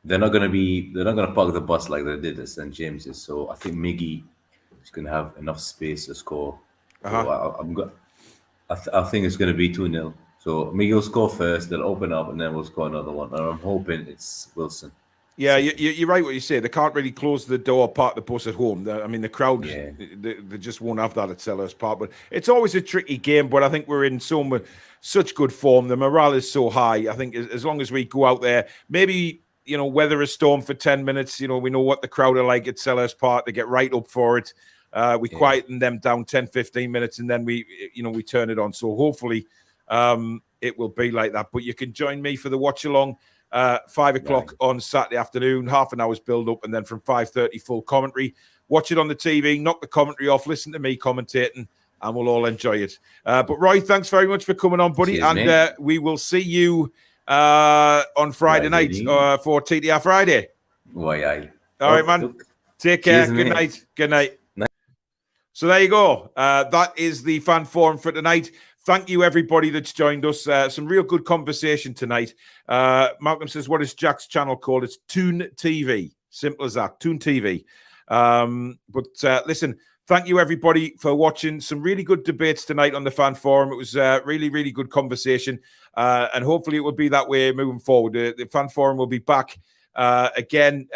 they're not going to park the bus like they did at St. James's. So I think Miggy is going to have enough space to score. So I think it's going to be 2-0 So Miguel score first, they'll open up, and then we'll score another one. And I'm hoping it's Wilson. Yeah, you're right what you say. They can't really close the door, park the bus at home. I mean, the crowd, they just won't have that at Selhurst Park. But it's always a tricky game, but I think we're in such good form. The morale is so high. I think as long as we go out there, maybe, weather a storm for 10 minutes. We know what the crowd are like at Selhurst Park. They get right up for it. We quieten them down 10, 15 minutes, and then we turn it on. So hopefully it will be like that. But you can join me for the watch-along. 5 o'clock on Saturday afternoon, half an hour's build up, and then from 5:30 full commentary. Watch it on the TV, knock the commentary off, listen to me commentating, and we'll all enjoy it. But Roy, thanks very much for coming on, buddy. Cheers, and we will see you on Friday night for TDR Friday. Why, all right, man. Take care. Cheers, good night. Good night. So there you go. That is the fan forum for tonight. Thank you, everybody that's joined us. Some real good conversation tonight. Malcolm says, what is Jack's channel called? It's Toon TV. Simple as that. Toon TV. But listen, thank you, everybody, for watching. Some really good debates tonight on the fan forum. It was really, really good conversation. And hopefully it will be that way moving forward. The fan forum will be back again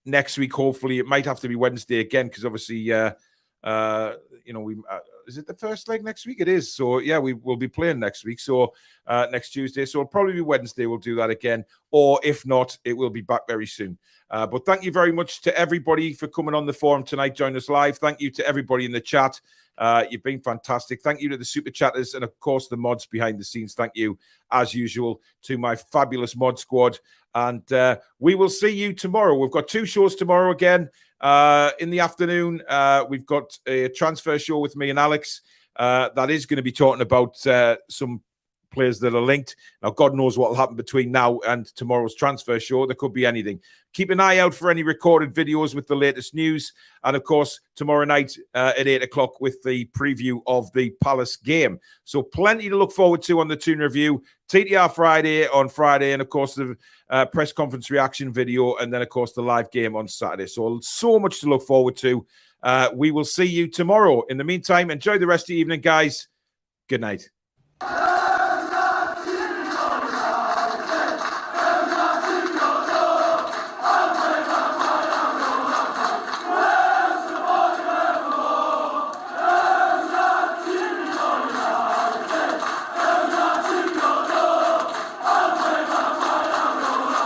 next week, hopefully. It might have to be Wednesday again, because obviously... is it the first leg next week? It is. So yeah, we will be playing next week. So next Tuesday. So it'll probably be Wednesday. We'll do that again. Or if not, it will be back very soon. But thank you very much to everybody for coming on the forum tonight. Join us live. Thank you to everybody in the chat. You've been fantastic. Thank you to the super chatters and of course the mods behind the scenes. Thank you as usual to my fabulous mod squad. And we will see you tomorrow. We've got 2 shows tomorrow again. In the afternoon, we've got a transfer show with me and Alex that is going to be talking about some players that are linked. Now, God knows what will happen between now and tomorrow's transfer show. There could be anything. Keep an eye out for any recorded videos with the latest news. And, of course, tomorrow night at 8 o'clock with the preview of the Palace game. So plenty to look forward to on the Toon Review. TTR Friday on Friday. And, of course, the press conference reaction video. And then, of course, the live game on Saturday. So much to look forward to. We will see you tomorrow. In the meantime, enjoy the rest of the evening, guys. Good night.